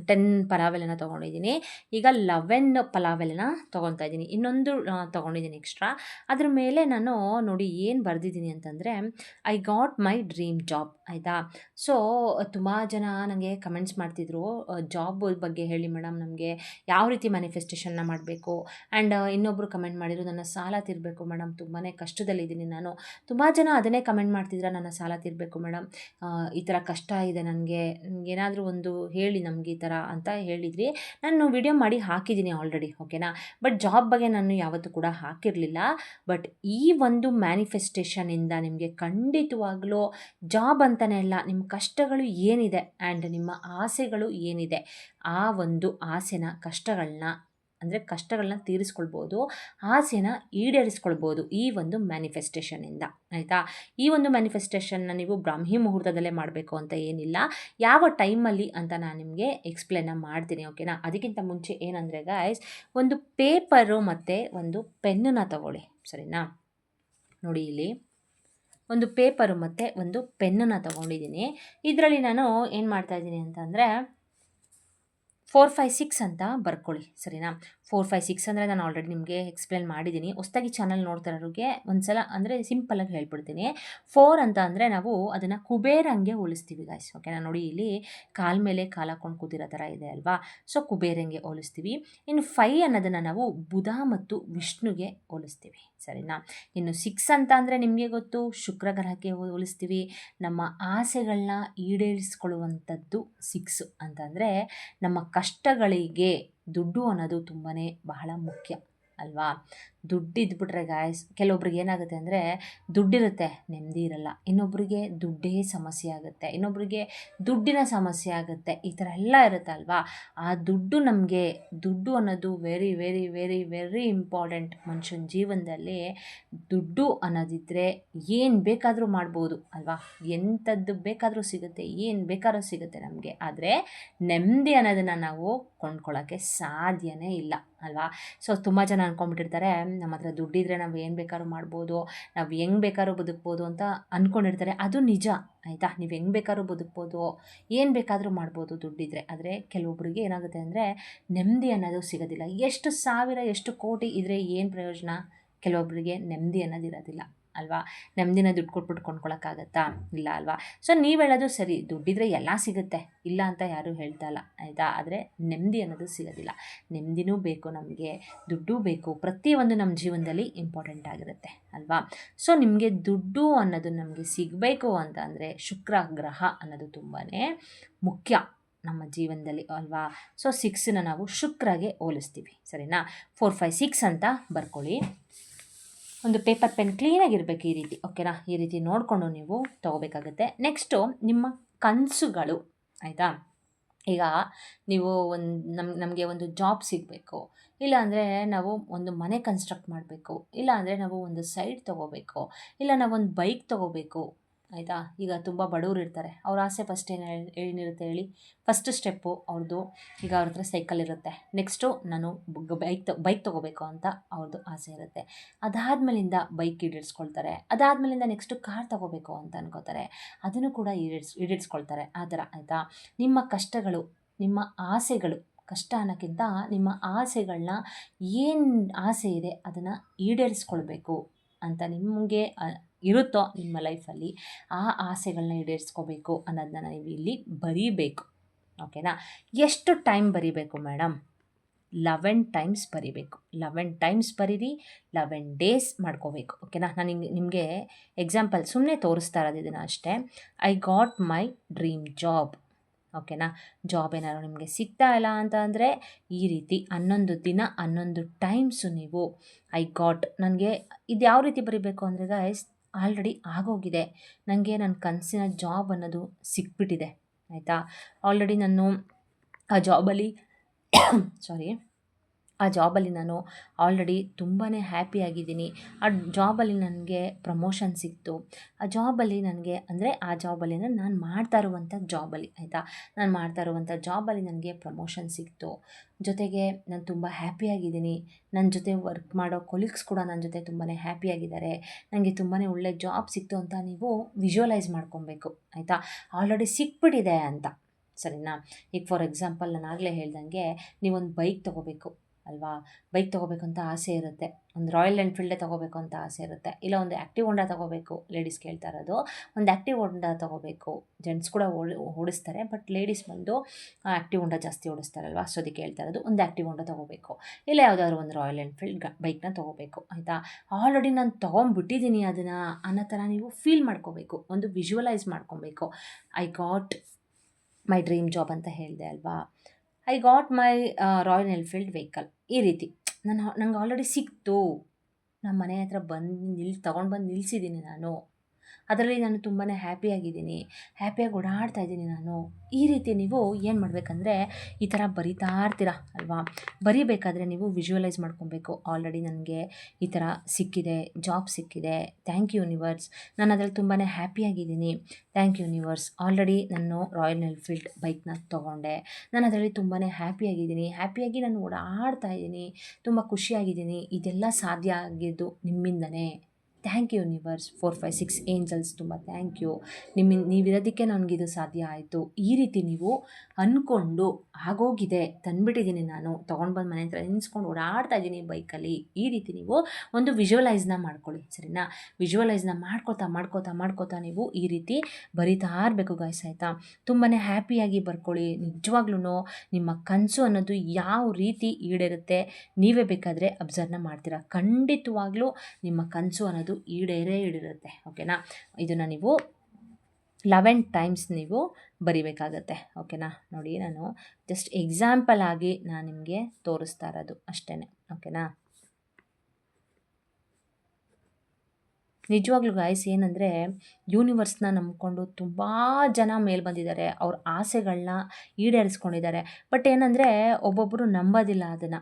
10 ಪಲಾವ್ ಎಲೆನ ತೊಗೊಂಡಿದ್ದೀನಿ. ಈಗ 11 ಪಲಾವ್ ಎಲೆನ ತೊಗೊತಾ ಇದ್ದೀನಿ. ಇನ್ನೊಂದು ತೊಗೊಂಡಿದ್ದೀನಿ ಎಕ್ಸ್ಟ್ರಾ. ಅದ್ರ ಮೇಲೆ ನಾನು ನೋಡಿ ಏನು ಬರೆದಿದ್ದೀನಿ ಅಂತಂದರೆ, I got my dream job, ಆಯಿತಾ. ಸೊ ತುಂಬ ಜನ ನನಗೆ ಕಮೆಂಟ್ಸ್ ಮಾಡ್ತಿದ್ರು, ಜಾಬ್ ಬಗ್ಗೆ ಹೇಳಿ ಮೇಡಮ್, ನಮಗೆ ಯಾವ ರೀತಿ ಮ್ಯಾನಿಫೆಸ್ಟೇಷನ್ನ ಮಾಡಬೇಕು. ಆ್ಯಂಡ್ ಇನ್ನೊಬ್ಬರು ಕಮೆಂಟ್ ಮಾಡಿದ್ರು, ನನ್ನ ಸಾಲ ತೀರಬೇಕು ಮೇಡಮ್, ತುಂಬಾ ಕಷ್ಟದಲ್ಲಿದ್ದೀನಿ ನಾನು. ತುಂಬ ಜನ ಅದನ್ನೇ ಕಮೆಂಟ್ ಮಾಡ್ತಿದ್ರು, ನನ್ನ ಸಾಲ ತೀರಬೇಕು ಮೇಡಮ್, ಈ ಥರ ಕಷ್ಟ ಇದೆ ನನಗೆ, ಏನಾದರೂ ಒಂದು ಹೇಳಿ ನಮಗೆ ಈ ಥರ ಅಂತ ಹೇಳಿದ್ರಿ. ನಾನು ವಿಡಿಯೋ ಮಾಡಿ ಹಾಕಿದ್ದೀನಿ ಆಲ್ರೆಡಿ, ಓಕೆನಾ. ಬಟ್ ಜಾಬ್ ಬಗ್ಗೆ ನಾನು ಯಾವತ್ತೂ ಕೂಡ ಹಾಕಿರಲಿಲ್ಲ. ಬಟ್ ಈ ಒಂದು ಮ್ಯಾನಿಫೆಸ್ಟೇಷನಿಂದ ನಿಮಗೆ ಖಂಡಿತವಾಗ್ಲೂ ಜಾಬ್ ಅಂತಲೇ ಅಲ್ಲ, ನಿಮ್ಮ ಕಷ್ಟಗಳು ಏನಿದೆ ಆ್ಯಂಡ್ ನಿಮ್ಮ ಆಸೆಗಳು ಏನಿದೆ, ಆ ಒಂದು ಆಸೆನ ಕಷ್ಟಗಳನ್ನ ತೀರಿಸ್ಕೊಳ್ಬೋದು, ಆಸೆನ ಈಡೇರಿಸ್ಕೊಳ್ಬೋದು ಈ ಒಂದು ಮ್ಯಾನಿಫೆಸ್ಟೇಷನಿಂದ, ಆಯಿತಾ. ಈ ಒಂದು ಮ್ಯಾನಿಫೆಸ್ಟೇಷನ್ನ ನೀವು ಬ್ರಾಹ್ಮಿ ಮುಹೂರ್ತದಲ್ಲೇ ಮಾಡಬೇಕು ಅಂತ ಏನಿಲ್ಲ, ಯಾವ ಟೈಮಲ್ಲಿ ಅಂತ ನಾನು ನಿಮಗೆ ಎಕ್ಸ್ಪ್ಲೇನ್ನ ಮಾಡ್ತೀನಿ, ಓಕೆನಾ. ಅದಕ್ಕಿಂತ ಮುಂಚೆ ಏನಂದರೆ ಗಾಯ್ಸ್, ಒಂದು ಪೇಪರು ಮತ್ತು ಒಂದು ಪೆನ್ನನ್ನ ತಗೊಳ್ಳಿ, ಸರಿನಾ. ನೋಡಿ, ಇಲ್ಲಿ ಒಂದು ಪೇಪರು ಮತ್ತು ಒಂದು ಪೆನ್ನನ್ನು ತೊಗೊಂಡಿದ್ದೀನಿ. ಇದರಲ್ಲಿ ನಾನು ಏನು ಮಾಡ್ತಾಯಿದ್ದೀನಿ ಅಂತಂದರೆ 4, 5, 6 ಅಂತ ಬರ್ಕೊಳ್ಳಿ, ಸರಿನಾ. 4, 5, 6 ಅಂದರೆ ನಾನು ಆಲ್ರೆಡಿ ನಿಮಗೆ ಎಕ್ಸ್ಪ್ಲೇನ್ ಮಾಡಿದ್ದೀನಿ. ಹೊಸದಾಗಿ ಚಾನಲ್ ನೋಡ್ತಾ ಇರೋರಿಗೆ ಒಂದು ಸಲ ಅಂದರೆ ಸಿಂಪಲಾಗಿ ಹೇಳ್ಬಿಡ್ತೀನಿ. 4 ಅಂತ ಅಂದರೆ ನಾವು ಅದನ್ನು ಕುಬೇರಂಗೆ ಹೋಲಿಸ್ತೀವಿ ಗಾಯ್ಸ್, ಓಕೆನಾ. ನೋಡಿ, ಇಲ್ಲಿ ಕಾಲ ಮೇಲೆ ಕಾಲು ಹಾಕೊಂಡು ಕೂತಿರೋ ಥರ ಇದೆ ಅಲ್ವಾ. ಸೊ ಕುಬೇರಂಗೆ ಹೋಲಿಸ್ತೀವಿ. ಇನ್ನು 5 ಅನ್ನೋದನ್ನು ನಾವು ಬುಧ ಮತ್ತು ವಿಷ್ಣುಗೆ ಹೋಲಿಸ್ತೀವಿ, ಸರಿನಾ. ಇನ್ನು 6 ಅಂತ ಅಂದರೆ ನಿಮಗೆ ಗೊತ್ತು, ಶುಕ್ರ ಗ್ರಹಕ್ಕೆ ಹೋಲಿಸ್ತೀವಿ. ನಮ್ಮ ಆಸೆಗಳನ್ನ ಈಡೇರಿಸ್ಕೊಳ್ಳುವಂಥದ್ದು 6 ಅಂತಂದರೆ, ನಮ್ಮ ಕಷ್ಟಗಳಿಗೆ ದುಡ್ಡು ಅನ್ನೋದು ತುಂಬಾ ಬಹಳ ಮುಖ್ಯ ಅಲ್ವಾ. ದುಡ್ಡಿದ್ಬಿಟ್ರೆ ಗಾಯ್ಸ್, ಕೆಲವೊಬ್ರಿಗೆ ಏನಾಗುತ್ತೆ ಅಂದರೆ, ದುಡ್ಡಿರುತ್ತೆ ನೆಮ್ಮದಿ ಇರಲ್ಲ, ಇನ್ನೊಬ್ರಿಗೆ ದುಡ್ಡೇ ಸಮಸ್ಯೆ ಆಗುತ್ತೆ, ಇನ್ನೊಬ್ರಿಗೆ ದುಡ್ಡಿನ ಸಮಸ್ಯೆ ಆಗುತ್ತೆ, ಈ ಥರ ಎಲ್ಲ ಇರುತ್ತೆ ಅಲ್ವಾ. ಆ ದುಡ್ಡು ಅನ್ನೋದು very very very very important ಮನುಷ್ಯನ ಜೀವನದಲ್ಲಿ. ದುಡ್ಡು ಅನ್ನೋದಿದ್ದರೆ ಏನು ಬೇಕಾದರೂ ಮಾಡ್ಬೋದು ಅಲ್ವಾ, ಎಂಥದ್ದು ಬೇಕಾದರೂ ಸಿಗುತ್ತೆ, ಏನು ಬೇಕಾದ್ರೂ ಸಿಗುತ್ತೆ ನಮಗೆ. ಆದರೆ ನೆಮ್ಮದಿ ಅನ್ನೋದನ್ನು ನಾವು ಕೊಂಡ್ಕೊಳ್ಳೋಕ್ಕೆ ಸಾಧ್ಯನೇ ಇಲ್ಲ ಅಲ್ವಾ. ಸೊ ತುಂಬ ಜನ ಅಂದ್ಕೊಂಡ್ಬಿಟ್ಟಿರ್ತಾರೆ, ನಮ್ಮ ಹತ್ರ ದುಡ್ಡಿದ್ರೆ ನಾವು ಏನು ಬೇಕಾದ್ರೂ ಮಾಡ್ಬೋದು, ನಾವು ಹೆಂಗೆ ಬೇಕಾದ್ರೂ ಬದುಕ್ಬೋದು ಅಂತ ಅಂದ್ಕೊಂಡಿರ್ತಾರೆ. ಅದು ನಿಜ, ಆಯಿತಾ. ನೀವು ಹೆಂಗೆ ಬೇಕಾದ್ರೂ ಬದುಕ್ಬೋದು, ಏನು ಬೇಕಾದರೂ ಮಾಡ್ಬೋದು ದುಡ್ಡಿದ್ರೆ. ಆದರೆ ಕೆಲವೊಬ್ಬರಿಗೆ ಏನಾಗುತ್ತೆ ಅಂದರೆ, ನೆಮ್ಮದಿ ಅನ್ನೋದು ಸಿಗೋದಿಲ್ಲ. ಎಷ್ಟು ಸಾವಿರ ಎಷ್ಟು ಕೋಟಿ ಇದ್ದರೆ ಏನು ಪ್ರಯೋಜನ, ಕೆಲವೊಬ್ಬರಿಗೆ ನೆಮ್ಮದಿ ಅನ್ನೋದಿರೋದಿಲ್ಲ ಅಲ್ವಾ. ನೆಮ್ಮದಿನ ದುಡ್ಡು ಕೊಟ್ಬಿಟ್ಟು ಕೊಂಡ್ಕೊಳ್ಳೋಕ್ಕಾಗತ್ತಾ, ಇಲ್ಲ ಅಲ್ವಾ. ಸೊ ನೀವು ಹೇಳೋದು ಸರಿ, ದುಡ್ಡಿದ್ರೆ ಎಲ್ಲ ಸಿಗುತ್ತೆ, ಇಲ್ಲ ಅಂತ ಯಾರೂ ಹೇಳ್ತಾ ಇಲ್ಲ, ಆಯಿತಾ. ಆದರೆ ನೆಮ್ಮದಿ ಅನ್ನೋದು ಸಿಗೋದಿಲ್ಲ. ನೆಮ್ಮದಿನೂ ಬೇಕು ನಮಗೆ, ದುಡ್ಡು ಬೇಕು, ಪ್ರತಿಯೊಂದು ನಮ್ಮ ಜೀವನದಲ್ಲಿ ಇಂಪಾರ್ಟೆಂಟ್ ಆಗಿರುತ್ತೆ ಅಲ್ವಾ. ಸೊ ನಿಮಗೆ ದುಡ್ಡು ಅನ್ನೋದು ನಮಗೆ ಸಿಗಬೇಕು ಅಂತ ಅಂದರೆ ಶುಕ್ರ ಗ್ರಹ ಅನ್ನೋದು ತುಂಬಾ ಮುಖ್ಯ ನಮ್ಮ ಜೀವನದಲ್ಲಿ ಅಲ್ವಾ. ಸೊ 6ನ ನಾವು ಶುಕ್ರಗೆ ಹೋಲಿಸ್ತೀವಿ, ಸರಿನಾ. 4, 5, 6 ಅಂತ ಬರ್ಕೊಳ್ಳಿ. ಒಂದು ಪೇಪರ್ ಪೆನ್ ಕ್ಲೀನಾಗಿರಬೇಕು ಈ ರೀತಿ, ಓಕೆನಾ. ಈ ರೀತಿ ನೋಡಿಕೊಂಡು ನೀವು ತೊಗೋಬೇಕಾಗುತ್ತೆ. ನೆಕ್ಸ್ಟು ನಿಮ್ಮ ಕನಸುಗಳು, ಆಯಿತಾ. ಈಗ ನೀವು ನಮಗೆ ಒಂದು ಜಾಬ್ ಸಿಗಬೇಕು, ಇಲ್ಲಾಂದರೆ ನಾವು ಒಂದು ಮನೆ ಕನ್ಸ್ಟ್ರಕ್ಟ್ ಮಾಡಬೇಕು, ಇಲ್ಲಾಂದರೆ ನಾವು ಒಂದು ಸೈಟ್ ತೊಗೋಬೇಕು, ಇಲ್ಲ ನಾವೊಂದು ಬೈಕ್ ತೊಗೋಬೇಕು, ಆಯಿತಾ. ಈಗ ತುಂಬ ಬಡವರು ಇರ್ತಾರೆ, ಅವ್ರ ಆಸೆ ಫಸ್ಟ್ ಏನಿರುತ್ತೆ ಹೇಳಿ. ಫಸ್ಟ್ ಸ್ಟೆಪ್ಪು ಅವ್ರದ್ದು, ಈಗ ಅವ್ರ ಹತ್ರ ಸೈಕಲ್ ಇರುತ್ತೆ, ನೆಕ್ಸ್ಟು ನಾನು ಬೈಕ್ ತೊಗೋಬೇಕು ಅಂತ ಅವ್ರದ್ದು ಆಸೆ ಇರುತ್ತೆ. ಅದಾದಮೇಲಿಂದ ಬೈಕ್ ಈಡೇರಿಸ್ಕೊಳ್ತಾರೆ, ಅದಾದಮೇಲಿಂದ ನೆಕ್ಸ್ಟು ಕಾರ್ ತೊಗೋಬೇಕು ಅಂತ ಅನ್ಕೋತಾರೆ, ಅದನ್ನು ಕೂಡ ಈಡೇರಿಸ್ಕೊಳ್ತಾರೆ, ಆ ಥರ, ಆಯಿತಾ. ನಿಮ್ಮ ಕಷ್ಟಗಳು, ನಿಮ್ಮ ಆಸೆಗಳು, ಕಷ್ಟ ಅನ್ನೋಕ್ಕಿಂತ ನಿಮ್ಮ ಆಸೆಗಳನ್ನ, ಏನು ಆಸೆ ಇದೆ ಅದನ್ನು ಈಡೇರಿಸ್ಕೊಳ್ಬೇಕು ಅಂತ ನಿಮಗೆ ಇರುತ್ತೋ ನಿಮ್ಮ ಲೈಫಲ್ಲಿ, ಆ ಆಸೆಗಳನ್ನ ಈಡೇರಿಸ್ಕೋಬೇಕು ಅನ್ನೋದನ್ನ ನೀವು ಇಲ್ಲಿ ಬರೀಬೇಕು, ಓಕೆನಾ. ಎಷ್ಟು ಟೈಮ್ ಬರೀಬೇಕು ಮೇಡಮ್? 11 ಟೈಮ್ಸ್ ಬರೀಬೇಕು. 11 ಟೈಮ್ಸ್ ಬರೀರಿ, 11 ಡೇಸ್ ಮಾಡ್ಕೋಬೇಕು, ಓಕೆನಾ. ನಾನು ನಿಮಗೆ ಎಕ್ಸಾಂಪಲ್ ಸುಮ್ಮನೆ ತೋರಿಸ್ತಾ ಇರೋದು ಇದನ್ನು ಅಷ್ಟೇ. I got my dream job, ಓಕೆನಾ. ಜಾಬ್ ಏನಾದ್ರು ನಿಮಗೆ ಸಿಗ್ತಾ ಇಲ್ಲ ಅಂತ ಅಂದರೆ ಈ ರೀತಿ 11 ದಿನ 11 ಟೈಮ್ಸು ನೀವು ಐ ಗಾಟ್, ನನಗೆ ಇದು ಯಾವ ರೀತಿ ಬರೀಬೇಕು ಅಂದರೆ ಗೈಸ್, ಆಲ್ರೆಡಿ ಆಗೋಗಿದೆ, ನನಗೆ ನನ್ನ ಕನಸಿನ ಜಾಬ್ ಅನ್ನೋದು ಸಿಕ್ಬಿಟ್ಟಿದೆ ಆಯಿತಾ. ಆಲ್ರೆಡಿ ನಾನು ಆ ಜಾಬಲ್ಲಿ ಸಾರಿ ಆ ಜಾಬಲ್ಲಿ ನಾನು ಆಲ್ರೆಡಿ ತುಂಬಾ ಹ್ಯಾಪಿಯಾಗಿದ್ದೀನಿ. ಆ ಜಾಬಲ್ಲಿ ನನಗೆ ಪ್ರಮೋಷನ್ ಸಿಕ್ತು. ಆ ಜಾಬಲ್ಲಿ ನನಗೆ ಅಂದರೆ ಆ ಜಾಬಲ್ಲಿ ಅಂದರೆ ನಾನು ಮಾಡ್ತಾ ಇರುವಂಥ ಜಾಬಲ್ಲಿ ಆಯಿತಾ, ನಾನು ಮಾಡ್ತಾ ಇರುವಂಥ ಜಾಬಲ್ಲಿ ನನಗೆ ಪ್ರಮೋಷನ್ ಸಿಕ್ತು. ಜೊತೆಗೆ ನಾನು ತುಂಬ ಹ್ಯಾಪಿಯಾಗಿದ್ದೀನಿ. ನನ್ನ ಜೊತೆ ವರ್ಕ್ ಮಾಡೋ ಕೊಲೀಗ್ಸ್ ಕೂಡ ನನ್ನ ಜೊತೆ ತುಂಬಾ ಹ್ಯಾಪಿಯಾಗಿದ್ದಾರೆ. ನನಗೆ ತುಂಬಾ ಒಳ್ಳೆ ಜಾಬ್ ಸಿಕ್ತು ಅಂತ ನೀವು ವಿಜುವಲೈಸ್ ಮಾಡ್ಕೊಬೇಕು ಆಯಿತಾ. ಆಲ್ರೆಡಿ ಸಿಕ್ಬಿಟ್ಟಿದೆ ಅಂತ, ಸರಿನಾ. ಈಗ ಫಾರ್ ಎಕ್ಸಾಂಪಲ್ ನಾನು ಆಗಲೇ ಹೇಳ್ದಂಗೆ ನೀವೊಂದು ಬೈಕ್ ತೊಗೋಬೇಕು ಅಲ್ವಾ, ಬೈಕ್ ತೊಗೋಬೇಕು ಅಂತ ಆಸೆ ಇರುತ್ತೆ. ಒಂದು ರಾಯಲ್ ಎನ್ಫೀಲ್ಡೇ ತೊಗೋಬೇಕು ಅಂತ ಆಸೆ ಇರುತ್ತೆ, ಇಲ್ಲ ಒಂದು ಆ್ಯಕ್ಟಿವ್ ಹೋಂಡಾ ತೊಗೋಬೇಕು, ಲೇಡೀಸ್ ಕೇಳ್ತಾ ಇರೋದು. ಒಂದು ಆ್ಯಕ್ಟಿವ್ ಹೋಂಡಾ ತೊಗೋಬೇಕು, ಜೆಂಟ್ಸ್ ಕೂಡ ಓಡಿಸ್ತಾರೆ, ಬಟ್ ಲೇಡೀಸ್ ಬಂದು ಆ್ಯಕ್ಟಿವ್ ಹೋಂಡಾ ಜಾಸ್ತಿ ಓಡಿಸ್ತಾರಲ್ವ, ಸೊ ಅದಕ್ಕೆ ಹೇಳ್ತಾ ಇರೋದು. ಒಂದು ಆ್ಯಕ್ಟಿವ್ ಹೋಂಡಾ ತೊಗೋಬೇಕು, ಇಲ್ಲ ಯಾವುದಾದ್ರು ಒಂದು ರಾಯಲ್ ಎನ್ಫೀಲ್ಡ್ ಬೈಕ್ನ ತೊಗೋಬೇಕು ಆಯಿತಾ. ಆಲ್ರೆಡಿ ನಾನು ತೊಗೊಂಡ್ಬಿಟ್ಟಿದ್ದೀನಿ ಅದನ್ನು ಅನ್ನೋ ಥರ ನೀವು ಫೀಲ್ ಮಾಡ್ಕೋಬೇಕು, ಒಂದು ವಿಜುವಲೈಸ್ ಮಾಡ್ಕೊಬೇಕು. I got my dream job ಅಂತ ಹೇಳಿದೆ ಅಲ್ವಾ, I got my royal Enfield vehicle. ಈ ರೀತಿ ನಂಗೆ ಆಲ್ರೆಡಿ ಸಿಕ್ತು, ನಮ್ಮ ಮನೆ ಹತ್ರ ತೊಗೊಂಡು ಬಂದು ನಿಲ್ಲಿಸಿದ್ದೀನಿ ನಾನು, ಅದರಲ್ಲಿ ನಾನು ತುಂಬಾ ಹ್ಯಾಪಿಯಾಗಿದ್ದೀನಿ, ಹ್ಯಾಪಿಯಾಗಿ ಓಡಾಡ್ತಾ ಇದ್ದೀನಿ ನಾನು. ಈ ರೀತಿ ನೀವು ಏನು ಮಾಡಬೇಕಂದ್ರೆ ಈ ಥರ ಬರಿತಾ ಇರ್ತೀರ ಅಲ್ವಾ. ಬರೀಬೇಕಾದ್ರೆ ನೀವು ವಿಜುವಲೈಸ್ ಮಾಡ್ಕೊಬೇಕು, ಆಲ್ರೆಡಿ ನನಗೆ ಈ ಥರ ಸಿಕ್ಕಿದೆ, ಜಾಬ್ ಸಿಕ್ಕಿದೆ, ಥ್ಯಾಂಕ್ ಯು ಯೂನಿವರ್ಸ್, ನಾನು ಅದರಲ್ಲಿ ತುಂಬಾ ಹ್ಯಾಪಿಯಾಗಿದ್ದೀನಿ, ಥ್ಯಾಂಕ್ ಯು ಯೂನಿವರ್ಸ್. ಆಲ್ರೆಡಿ ನಾನು ರಾಯಲ್ ಎನ್ಫೀಲ್ಡ್ ಬೈಕ್ನ ತೊಗೊಂಡೆ, ನಾನು ಅದರಲ್ಲಿ ತುಂಬಾ ಹ್ಯಾಪಿಯಾಗಿ ನಾನು ಓಡಾಡ್ತಾ ಇದ್ದೀನಿ, ತುಂಬ ಖುಷಿಯಾಗಿದ್ದೀನಿ. ಇದೆಲ್ಲ ಸಾಧ್ಯ ಆಗಿದ್ದು ನಿಮ್ಮಿಂದನೇ. ಥ್ಯಾಂಕ್ ಯು ಯೂನಿವರ್ಸ್, 4, 5, 6 ಏಂಜಲ್ಸ್, ತುಂಬ ಥ್ಯಾಂಕ್ ಯು. ನೀವಿರೋದಕ್ಕೆ ನನಗಿದು ಸಾಧ್ಯ ಆಯಿತು. ಈ ರೀತಿ ನೀವು ಅಂದ್ಕೊಂಡು ಆಗೋಗಿದೆ, ತಂದುಬಿಟ್ಟಿದ್ದೀನಿ ನಾನು, ತೊಗೊಂಡು ಬಂದು ಮನೆ ಹತ್ರ ನಿನ್ಸ್ಕೊಂಡು ಓಡಾಡ್ತಾ ಇದ್ದೀನಿ ಬೈಕಲ್ಲಿ. ಈ ರೀತಿ ನೀವು ಒಂದು ವಿಜುವಲೈಸ್ನ ಮಾಡ್ಕೊಳ್ಳಿ, ಸರಿನಾ. ವಿಜುವಲೈಸ್ನ ಮಾಡ್ಕೋತಾ ನೀವು ಈ ರೀತಿ ಬರಿತಾ ಇರಬೇಕು ಗೈಸ್ ಆಯಿತಾ. ತುಂಬಾ ಹ್ಯಾಪಿಯಾಗಿ ಬರ್ಕೊಳ್ಳಿ. ನಿಜವಾಗ್ಲೂ ನಿಮ್ಮ ಕನಸು ಅನ್ನೋದು ಯಾವ ರೀತಿ ಈಡೇರುತ್ತೆ ನೀವೇ ಬೇಕಾದರೆ ಅಬ್ಸರ್ವ್ನ ಮಾಡ್ತೀರಾ. ಖಂಡಿತವಾಗ್ಲೂ ನಿಮ್ಮ ಕನಸು ಅನ್ನೋದು ಈಡೇರುತ್ತೆ ಓಕೆನಾ. ಇದನ್ನು ನೀವು 11 ಟೈಮ್ಸ್ ನೀವು ಬರಿಬೇಕಾಗತ್ತೆ ಓಕೆನಾ. ನೋಡಿ, ನಾನು ಜಸ್ಟ್ ಎಕ್ಸಾಂಪಲ್ ಆಗಿ ನಾನು ನಿಮಗೆ ತೋರಿಸ್ತಾ ಇರೋದು ಅಷ್ಟೇ ಓಕೆನಾ. ನಿಜವಾಗ್ಲೂ ಗಾಯ್ಸ್ ಏನಂದರೆ ಯೂನಿವರ್ಸ್ನ ನಂಬ್ಕೊಂಡು ತುಂಬ ಜನ ಮೇಲೆ ಬಂದಿದ್ದಾರೆ, ಅವ್ರ ಆಸೆಗಳನ್ನ ಈಡೇರಿಸ್ಕೊಂಡಿದ್ದಾರೆ. ಬಟ್ ಏನಂದರೆ ಒಬ್ಬೊಬ್ಬರು ನಂಬೋದಿಲ್ಲ ಅದನ್ನು.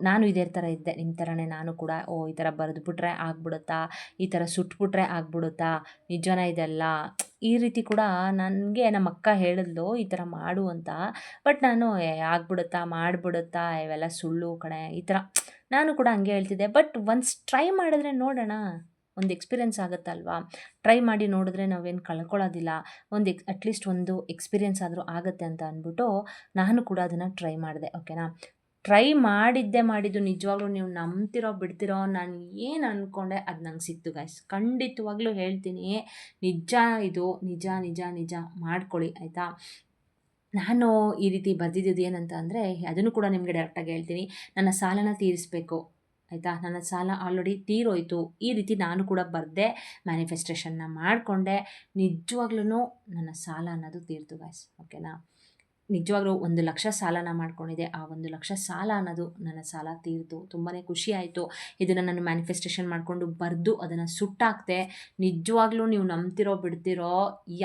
ನಾನು ಇದೇ ಥರ ಇದ್ದೆ, ನಿಮ್ಮ ಥರನೇ ನಾನು ಕೂಡ, ಈ ಥರ ಬರೆದ್ಬಿಟ್ರೆ ಆಗ್ಬಿಡುತ್ತಾ, ಈ ಥರ ಸುಟ್ಬಿಟ್ರೆ ಆಗ್ಬಿಡುತ್ತಾ, ನಿಜನ ಇದೆಲ್ಲ, ಈ ರೀತಿ ಕೂಡ ನನಗೆ ನಮ್ಮ ಅಕ್ಕ ಹೇಳಿದ್ಲು ಈ ಥರ ಮಾಡು ಅಂತ. ಬಟ್ ನಾನು ಆಗ್ಬಿಡುತ್ತಾ ಮಾಡಿಬಿಡುತ್ತಾ ಇವೆಲ್ಲ ಸುಳ್ಳು ಕಣೆ, ಈ ಥರ ನಾನು ಕೂಡ ಹಂಗೆ ಹೇಳ್ತಿದ್ದೆ. ಬಟ್ ಒನ್ಸ್ ಟ್ರೈ ಮಾಡಿದ್ರೆ ನೋಡೋಣ, ಒಂದು ಎಕ್ಸ್ಪೀರಿಯೆನ್ಸ್ ಆಗುತ್ತಲ್ವಾ. ಟ್ರೈ ಮಾಡಿ ನೋಡಿದ್ರೆ ನಾವೇನು ಕಳ್ಕೊಳ್ಳೋದಿಲ್ಲ, ಅಟ್ಲೀಸ್ಟ್ ಒಂದು ಎಕ್ಸ್ಪೀರಿಯೆನ್ಸ್ ಆದರೂ ಆಗುತ್ತೆ ಅಂತ ಅಂದ್ಬಿಟ್ಟು ನಾನು ಕೂಡ ಅದನ್ನು ಟ್ರೈ ಮಾಡಿದೆ ಓಕೆನಾ. ಟ್ರೈ ಮಾಡಿದ್ದು ನಿಜವಾಗ್ಲೂ ನೀವು ನಂಬ್ತಿರೋ ಬಿಡ್ತಿರೋ, ನಾನು ಏನು ಅಂದ್ಕೊಂಡೆ ಅದು ನಂಗೆ ಸಿಕ್ತು ಗೈಸ್. ಖಂಡಿತವಾಗ್ಲೂ ಹೇಳ್ತೀನಿ, ನಿಜ ಇದು, ನಿಜ ಮಾಡ್ಕೊಳ್ಳಿ ಆಯಿತಾ. ನಾನು ಈ ರೀತಿ ಬರೆದಿದ್ದು ಏನಂತ ಅಂದರೆ, ಅದನ್ನು ಕೂಡ ನಿಮಗೆ ಡೈರೆಕ್ಟಾಗಿ ಹೇಳ್ತೀನಿ, ನನ್ನ ಸಾಲನ ತೀರಿಸಬೇಕು ಆಯಿತಾ. ನನ್ನ ಸಾಲ ಆಲ್ರೆಡಿ ತೀರೋಯ್ತು. ಈ ರೀತಿ ನಾನು ಕೂಡ ಬರೆದೆ, ಮ್ಯಾನಿಫೆಸ್ಟೇಷನ್ನ ಮಾಡಿಕೊಂಡೆ. ನಿಜವಾಗ್ಲೂ ನನ್ನ ಸಾಲ ಅನ್ನೋದು ತೀರ್ತು ಗೈಸ್ ಓಕೆನಾ. ನಿಜವಾಗ್ಲೂ 1 ಲಕ್ಷ ಸಾಲನ ಮಾಡ್ಕೊಂಡಿದ್ದೆ, ಆ 1 ಲಕ್ಷ ಸಾಲ ಅನ್ನೋದು ನನ್ನ ಸಾಲ ತೀರ್ತು. ತುಂಬಾ ಖುಷಿ ಆಯಿತು. ಇದನ್ನು ನಾನು ಮ್ಯಾನಿಫೆಸ್ಟೇಷನ್ ಮಾಡಿಕೊಂಡು ಬರೆದು ಅದನ್ನು ಸುಟ್ಟಾಕ್ತೆ. ನಿಜವಾಗ್ಲೂ ನೀವು ನಂಬ್ತಿರೋ ಬಿಡ್ತಿರೋ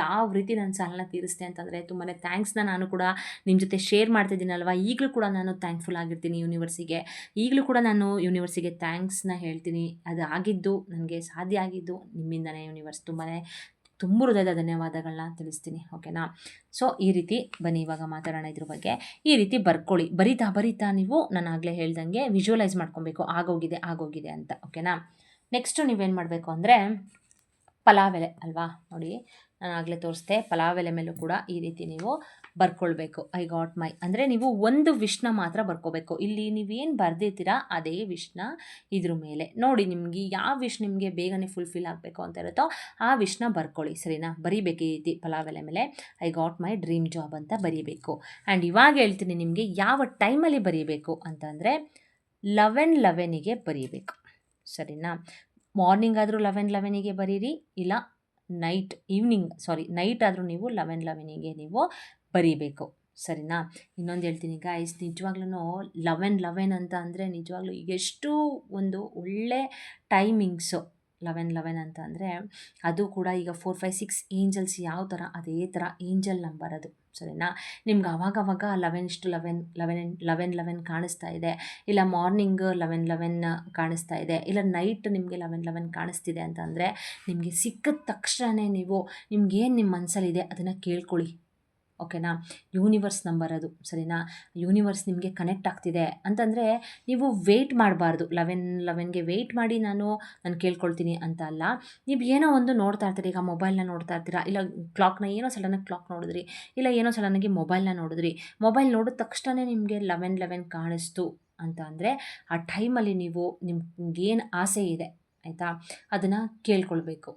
ಯಾವ ರೀತಿ ನನ್ನ ಸಾಲನ ತೀರಿಸ್ತೆ ಅಂತಂದರೆ ತುಂಬಾ ಥ್ಯಾಂಕ್ಸ್ನ ನಾನು ಕೂಡ ನಿಮ್ಮ ಜೊತೆ ಶೇರ್ ಮಾಡ್ತಿದ್ದೀನಲ್ವ. ಈಗಲೂ ಕೂಡ ನಾನು ಥ್ಯಾಂಕ್ಫುಲ್ ಆಗಿರ್ತೀನಿ ಯೂನಿವರ್ಸಿಗೆ. ಈಗಲೂ ಕೂಡ ನಾನು ಯೂನಿವರ್ಸಿಗೆ ಥ್ಯಾಂಕ್ಸ್ನ ಹೇಳ್ತೀನಿ. ಅದು ಆಗಿದ್ದು, ನನಗೆ ಸಾಧ್ಯ ಆಗಿದ್ದು ನಿಮ್ಮಿಂದನೇ ಯೂನಿವರ್ಸ್. ತುಂಬ ಹೃದಯದ ಧನ್ಯವಾದಗಳನ್ನ ತಿಳಿಸ್ತೀನಿ ಓಕೆನಾ. ಸೊ ಈ ರೀತಿ ಬನ್ನಿ ಇವಾಗ ಮಾತಾಡೋಣ ಇದ್ರ ಬಗ್ಗೆ. ಈ ರೀತಿ ಬರ್ಕೊಳ್ಳಿ, ಬರಿತಾ ನೀವು ನಾನು ಆಗಲೇ ಹೇಳ್ದಂಗೆ ವಿಜುವಲೈಸ್ ಮಾಡ್ಕೊಬೇಕು, ಆಗೋಗಿದೆ ಅಂತ ಓಕೆನಾ. ನೆಕ್ಸ್ಟು ನೀವೇನು ಮಾಡಬೇಕು ಅಂದರೆ, ಪಲಾವ್ ಎಲೆ ಅಲ್ವಾ, ನೋಡಿ ನಾನು ಆಗಲೇ ತೋರಿಸ್ದೆ, ಪಲಾವ್ ಎಲೆ ಮೇಲೂ ಕೂಡ ಈ ರೀತಿ ನೀವು ಬರ್ಕೊಳ್ಬೇಕು. ಐ ಗಾಟ್ ಮೈ ಅಂದರೆ ನೀವು ಒಂದು ವಿಶ್ನ ಮಾತ್ರ ಬರ್ಕೋಬೇಕು. ಇಲ್ಲಿ ನೀವೇನು ಬರೆದಿರ್ತೀರಾ ಅದೇ ವಿಶ್ನ ಇದ್ರ ಮೇಲೆ ನೋಡಿ, ನಿಮಗೆ ಯಾವ ವಿಶ್ ನಿಮಗೆ ಬೇಗನೆ ಫುಲ್ಫಿಲ್ ಆಗಬೇಕು ಅಂತ ಇರುತ್ತೋ ಆ ವಿಶ್ನ ಬರ್ಕೊಳ್ಳಿ, ಸರಿನಾ. ಬರೀಬೇಕು ಈ ರೀತಿ ಪಲಾವ್ ಎಲೆ ಮೇಲೆ I got my dream job ಅಂತ ಬರೀಬೇಕು. ಆ್ಯಂಡ್ ಇವಾಗ ಹೇಳ್ತೀನಿ ನಿಮಗೆ ಯಾವ ಟೈಮಲ್ಲಿ ಬರೀಬೇಕು ಅಂತಂದರೆ 11:11ಗೆ ಬರೀಬೇಕು, ಸರಿನಾ. ಮಾರ್ನಿಂಗ್ ಆದರೂ 11:11ಗೆ ಬರೀರಿ, ಇಲ್ಲ ನೈಟ್ ಆದರೂ ನೀವು 11:11ಗೆ ನೀವು ಬರೀಬೇಕು. ಸರಿನಾ? ಇನ್ನೊಂದು ಹೇಳ್ತೀನಿ ಗಾಯ್ಸ್, ನಿಜವಾಗ್ಲೂ 11 ಅಂತ ಅಂದರೆ ನಿಜವಾಗ್ಲೂ ಎಷ್ಟು ಒಂದು ಒಳ್ಳೆ ಟೈಮಿಂಗ್ಸು 11 ಅಂತ ಅಂದರೆ. ಅದು ಕೂಡ ಈಗ 4, 5, 6 ಏಂಜಲ್ಸ್ ಯಾವ ಥರ ಅದೇ ಥರ ಏಂಜಲ್ ನಂಬರ್ ಅದು. ಸರಿನಾ? ನಿಮ್ಗೆ ಆವಾಗವಾಗ 11 ಕಾಣಿಸ್ತಾ ಇದೆ, ಇಲ್ಲ ಮಾರ್ನಿಂಗ್ 11 ಕಾಣಿಸ್ತಾ ಇದೆ, ಇಲ್ಲ ನೈಟ್ ನಿಮಗೆ 11 ಕಾಣಿಸ್ತಿದೆ ಅಂತಂದರೆ ನಿಮಗೆ ಸಿಕ್ಕಿದ ತಕ್ಷಣ ನೀವು ನಿಮ್ಗೇನು ನಿಮ್ಮ ಮನಸ್ಸಲ್ಲಿದೆ ಅದನ್ನು ಕೇಳ್ಕೊಳ್ಳಿ. ಓಕೆನಾ? ಯೂನಿವರ್ಸ್ ನಂಬರ್ ಅದು. ಸರಿನಾ? ಯೂನಿವರ್ಸ್ ನಿಮಗೆ ಕನೆಕ್ಟ್ ಆಗ್ತಿದೆ ಅಂತಂದರೆ ನೀವು ವೆಯ್ಟ್ ಮಾಡಬಾರ್ದು. 11ಗೆ ವೆಯ್ಟ್ ಮಾಡಿ ನಾನು ಕೇಳ್ಕೊಳ್ತೀನಿ ಅಂತ ಅಲ್ಲ. ನೀವು ಏನೋ ಒಂದು ನೋಡ್ತಾ ಇರ್ತೀರಿ, ಈಗ ಮೊಬೈಲ್ನ ನೋಡ್ತಾ ಇರ್ತೀರಾ, ಇಲ್ಲ ಕ್ಲಾಕ್ನ ಏನೋ ಸಡನ್ನಾಗಿ ಕ್ಲಾಕ್ ನೋಡಿದ್ರಿ, ಇಲ್ಲ ಏನೋ ಸಡನ್ನಾಗಿ ಮೊಬೈಲ್ನ ನೋಡಿದ್ರಿ. ಮೊಬೈಲ್ ನೋಡಿದ ತಕ್ಷಣ ನಿಮಗೆ 11 ಕಾಣಿಸ್ತು ಅಂತ ಅಂದರೆ ಆ ಟೈಮಲ್ಲಿ ನೀವು ನಿಮ್ಗೇನು ಆಸೆ ಇದೆ ಆಯಿತಾ, ಅದನ್ನು ಕೇಳ್ಕೊಳ್ಬೇಕು.